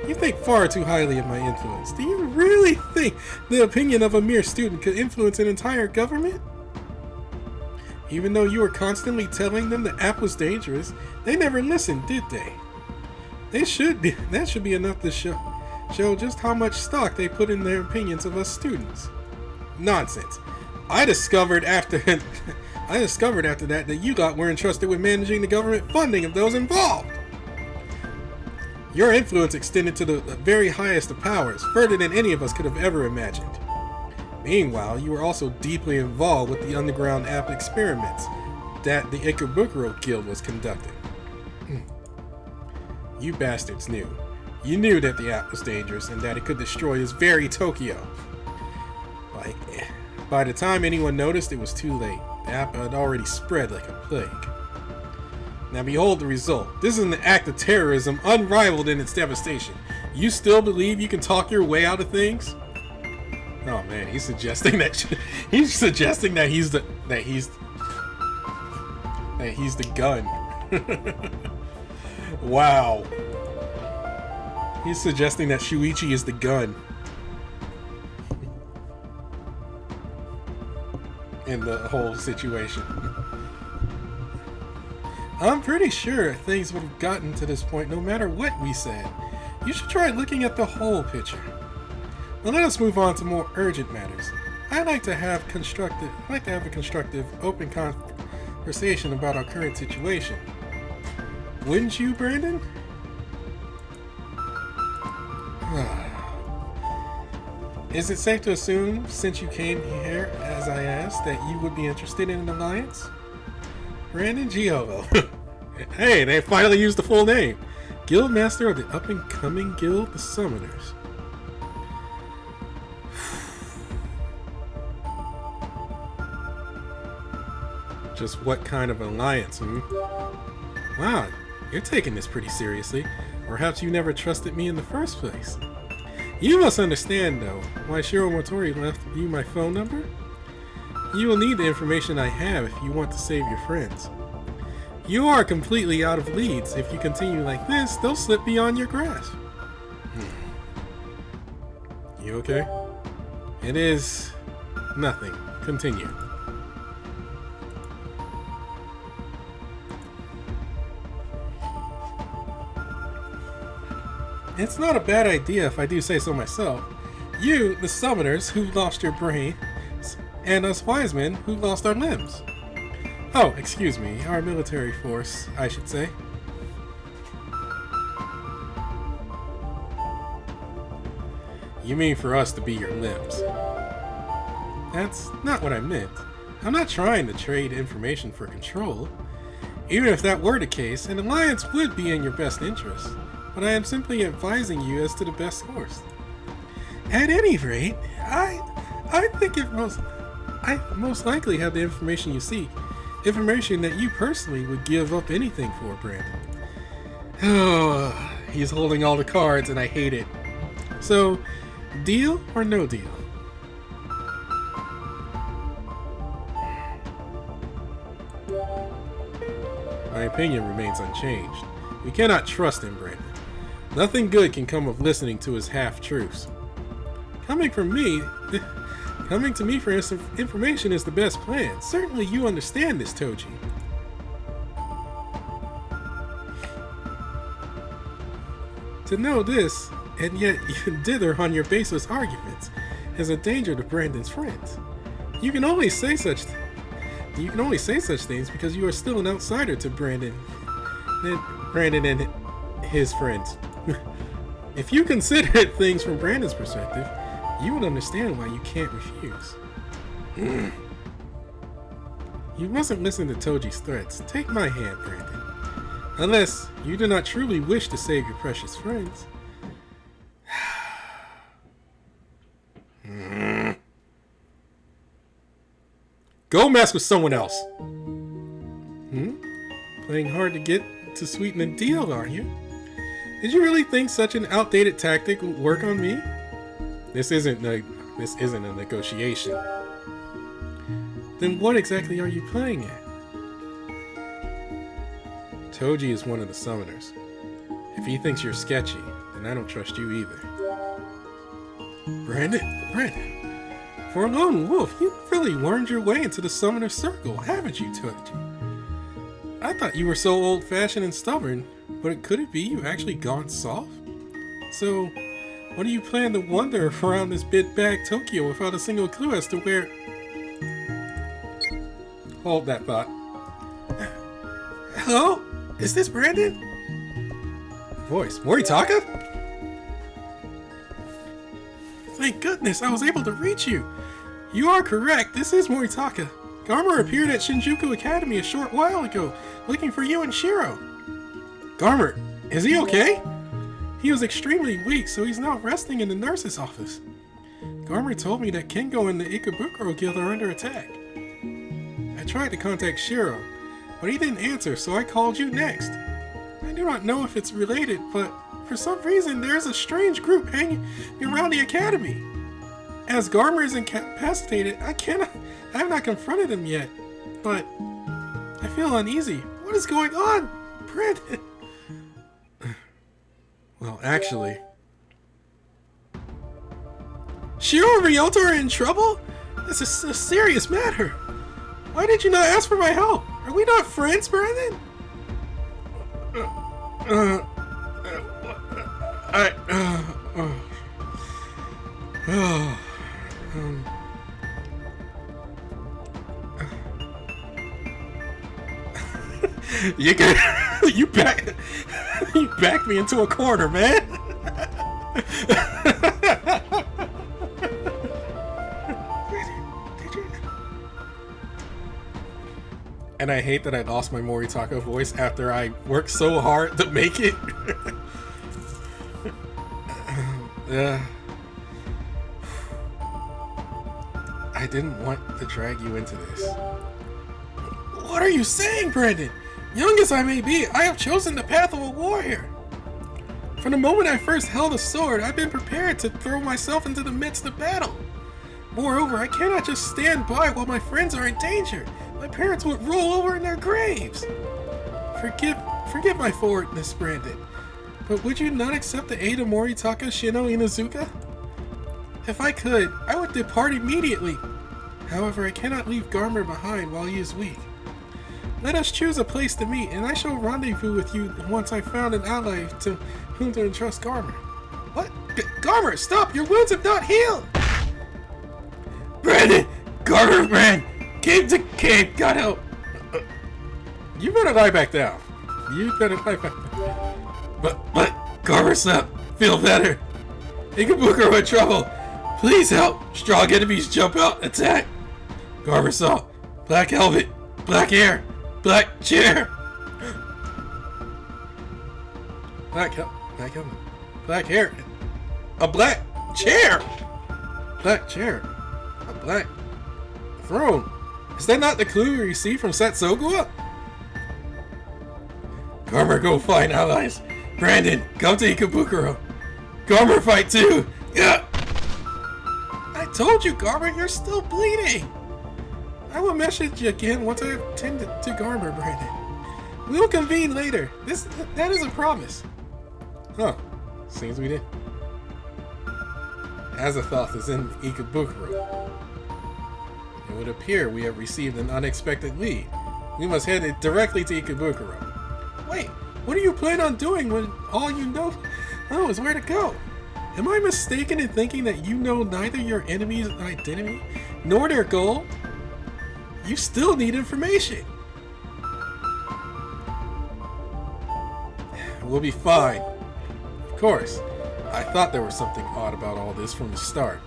S1: You think far too highly of my influence. Do you really think the opinion of a mere student could influence an entire government? Even though you were constantly telling them the app was dangerous, they never listened, did they? That should be enough to show just how much stock they put in their opinions of us students. Nonsense. I discovered after that you lot were entrusted with managing the government funding of those involved. Your influence extended to the very highest of powers, further than any of us could have ever imagined. Meanwhile, you were also deeply involved with the underground app experiments that the Ikebukuro Guild was conducting. You bastards knew. You knew that the app was dangerous and that it could destroy this very Tokyo. By the time anyone noticed, it was too late. The app had already spread like a plague. Now behold the result. This is an act of terrorism unrivaled in its devastation. You still believe you can talk your way out of things? Oh man, he's suggesting that he's the gun. Wow. He's suggesting that Shuichi is the gun. In the whole situation. I'm pretty sure things would have gotten to this point no matter what we said. You should try looking at the whole picture. Now let us move on to more urgent matters. I'd like to have a constructive, open conversation about our current situation. Wouldn't you, Brandon? Is it safe to assume, since you came here as I asked, that you would be interested in an alliance? Brandon Giovo. Hey, they finally used the full name. Guildmaster of the up-and-coming guild, the Summoners. Just what kind of alliance, Wow, you're taking this pretty seriously. Or perhaps you never trusted me in the first place. You must understand, though, why Shiro Motori left you my phone number. You will need the information I have if you want to save your friends. You are completely out of leads. If you continue like this, they'll slip beyond your grasp. You okay? It is nothing. Continue. It's not a bad idea if I do say so myself. You, the Summoners, who lost your brain, and us Wiseman, who lost our limbs. Oh, excuse me, our military force, I should say. You mean for us to be your limbs. That's not what I meant. I'm not trying to trade information for control. Even if that were the case, an alliance would be in your best interest. But I am simply advising you as to the best course. At any rate, I think I most likely have the information you seek. Information that you personally would give up anything for, Brandon. Oh, he's holding all the cards and I hate it. So, deal or no deal? My opinion remains unchanged. We cannot trust him, Brandon. Nothing good can come of listening to his half-truths. Coming to me for information is the best plan. Certainly you understand this, Toji. To know this, and yet you dither on your baseless arguments, is a danger to Brandon's friends. You can only say such things because you are still an outsider to Brandon and his friends. If you considered things from Brandon's perspective, you would understand why you can't refuse. You mustn't listen to Toji's threats. Take my hand, Brandon. Unless you do not truly wish to save your precious friends. Go mess with someone else. Playing hard to get to sweeten the deal, are you? Did you really think such an outdated tactic would work on me? This isn't a negotiation. Then what exactly are you playing at? Toji is one of the summoners. If he thinks you're sketchy, then I don't trust you either. Brandon, for a lone wolf, you really wormed your way into the summoner circle, haven't you, Toji? I thought you were so old-fashioned and stubborn, but could it be you've actually gone soft? So, what do you plan to wander around this big-bag Tokyo without a single clue as to where... Hold that thought. Hello? Is this Brandon? Voice. Moritaka? Thank goodness I was able to reach you. You are correct. This is Moritaka. Garmr appeared at Shinjuku Academy a short while ago, looking for you and Shiro. Garmr, is he okay? He was extremely weak, so he's now resting in the nurse's office. Garmr told me that Kengo and the Ikebukuro guild are under attack. I tried to contact Shiro, but he didn't answer, so I called you next. I do not know if it's related, but for some reason there is a strange group hanging around the academy. As Garmr is incapacitated, I have not confronted him yet, but I feel uneasy. What is going on, Brandon? Well, actually... Shiro and Ryota are in trouble? This is a serious matter. Why did you not ask for my help? Are we not friends, Brandon? You backed me into a corner, man. And I hate that I lost my Moritaka voice after I worked so hard to make it. I didn't want to drag you into this. What are you saying, Brandon? Young as I may be, I have chosen the path of a warrior. From the moment I first held a sword, I've been prepared to throw myself into the midst of battle. Moreover, I cannot just stand by while my friends are in danger. My parents would roll over in their graves. Forgive my forwardness, Brandon. But would you not accept the aid of Moritaka Shino Inuzuka? If I could, I would depart immediately. However, I cannot leave Garmr behind while he is weak. Let us choose a place to meet, and I shall rendezvous with you once I've found an ally to whom to entrust Garmr. What? Garmr, stop! Your wounds have not healed! Brandon! Garmr ran! Cave to cave! Got help! You better lie back down. You better lie back down. But, Garmr's up. Feel better. Ikebukuro in trouble. Please help. Strong enemies jump out. Attack. Garmr saw. Black helmet. Black hair. Black chair. Black helmet. Black hair. A black chair. Black chair. A black throne. Is that not the clue you received from Tsathoggua? Garmr, go find allies. Brandon, come to Ikebukuro. Garmr, fight too. Yeah. I told you, Garmr, you're still bleeding. I will message you again once I have attended to Garmr, Brandon. We'll convene later. That is a promise. Huh. Seems we did. Azathoth is in Ikebukuro. It would appear we have received an unexpected lead. We must head it directly to Ikebukuro. Wait, what do you plan on doing when all you know is where to go? Am I mistaken in thinking that you know neither your enemy's identity nor their goal? You still need information. We'll be fine. Of course, I thought there was something odd about all this from the start.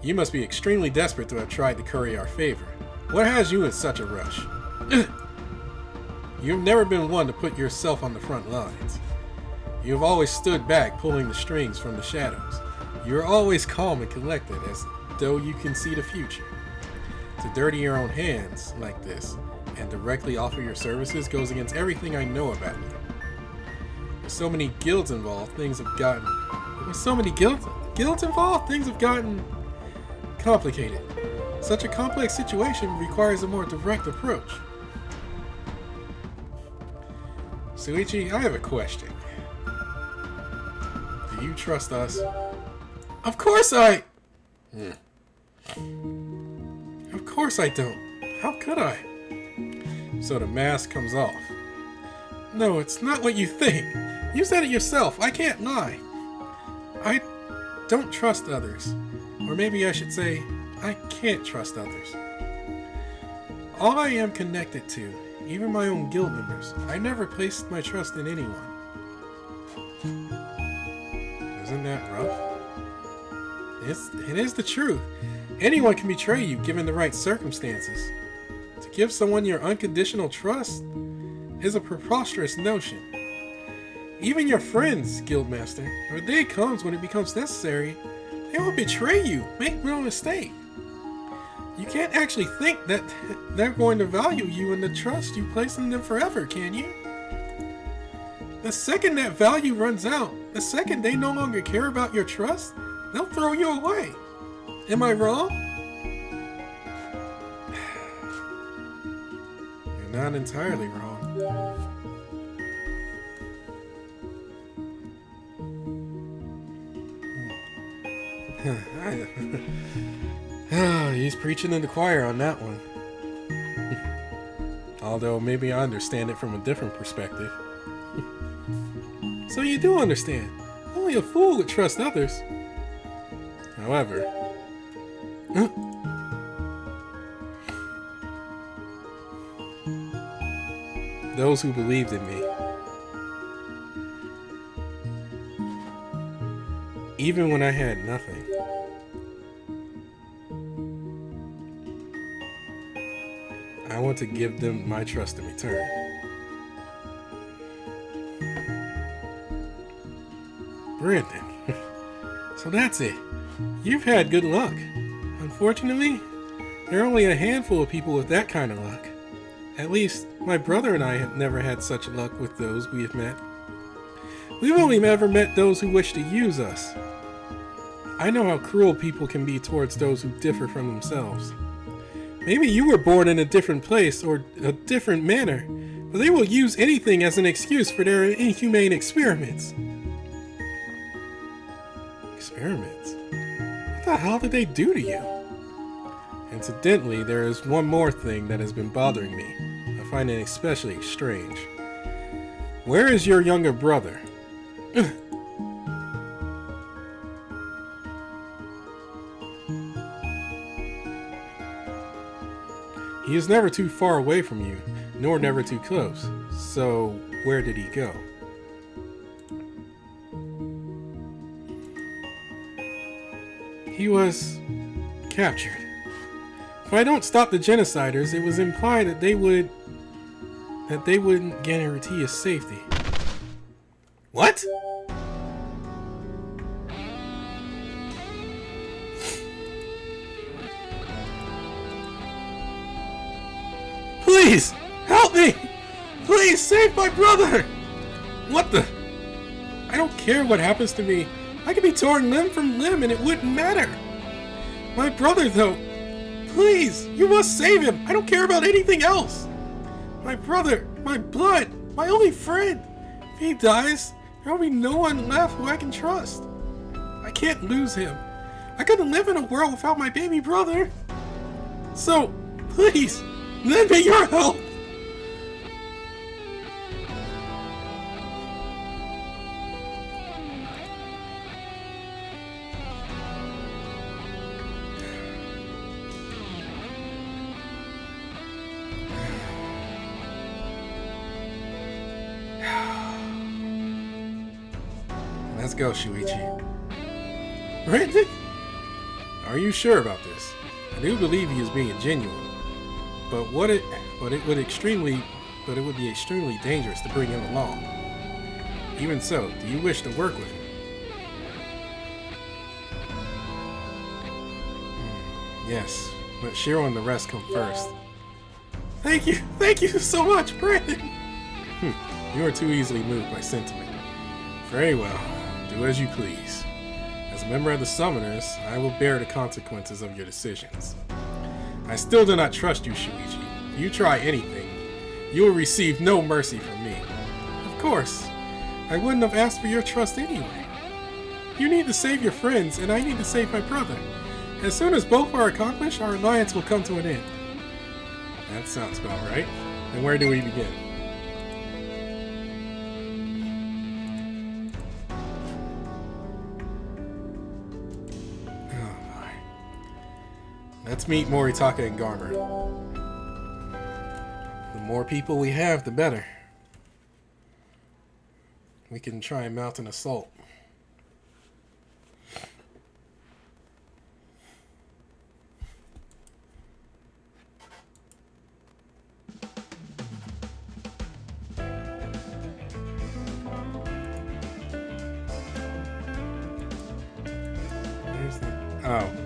S1: You must be extremely desperate to have tried to curry our favor. What has you in such a rush? You've never been one to put yourself on the front lines. You've always stood back, pulling the strings from the shadows. You're always calm and collected, as though you can see the future. To dirty your own hands like this, and directly offer your services, goes against everything I know about you. With so many guilds involved, things have gotten... With so many guilds involved, things have gotten complicated. Such a complex situation requires a more direct approach. Shuichi, I have a question. Do you trust us? Of course I... Of course I don't. How could I? So the mask comes off. No, it's not what you think. You said it yourself. I can't lie. I don't trust others. Or maybe I should say, I can't trust others. All I am connected to, even my own guild members, I never placed my trust in anyone. Isn't that rough? It is the truth. Anyone can betray you given the right circumstances. To give someone your unconditional trust is a preposterous notion. Even your friends, Guildmaster, or the day comes when it becomes necessary, they will betray you. Make no mistake. You can't actually think that they're going to value you and the trust you place in them forever, can you? The second that value runs out, the second they no longer care about your trust, they'll throw you away. Am I wrong? You're not entirely wrong. He's preaching in the choir on that one. Although maybe I understand it from a different perspective. So you do understand. Only a fool would trust others. However... those who believed in me. Even when I had nothing. I want to give them my trust in return. Brandon. So that's it. You've had good luck. Unfortunately, there are only a handful of people with that kind of luck. At least, my brother and I have never had such luck with those we have met. We've only ever met those who wish to use us. I know how cruel people can be towards those who differ from themselves. Maybe you were born in a different place or a different manner, but they will use anything as an excuse for their inhumane experiments. Experiments? What the hell did they do to you? Incidentally, there is one more thing that has been bothering me. I find it especially strange. Where is your younger brother? He is never too far away from you, nor never too close. So, where did he go? He was captured. If I don't stop the Genociders, it was implied that they wouldn't guarantee his safety. What? Please, help me! Please, save my brother! What the? I don't care what happens to me. I could be torn limb from limb and it wouldn't matter. My brother, though, please, you must save him. I don't care about anything else. My brother, my blood, my only friend. If he dies, there will be no one left who I can trust. I can't lose him. I couldn't live in a world without my baby brother. So, please, lend me your help. Let's go, Shuichi. Brandon? Are you sure about this? I do believe he is being genuine. But it would be extremely dangerous to bring him along. Even so, do you wish to work with him? Yes, but Shiro and the rest come first. Thank you so much, Brandon! You are too easily moved by sentiment. Very well. Do as you please. As a member of the Summoners, I will bear the consequences of your decisions. I still do not trust you, Shuichi. If you try anything, you will receive no mercy from me. Of course, I wouldn't have asked for your trust anyway. You need to save your friends, and I need to save my brother. As soon as both are accomplished, our alliance will come to an end. That sounds about right. And where do we begin? Oh boy. Let's meet Moritaka and Garmr. The more people we have, the better. We can try and mount an assault. Where's the... Oh.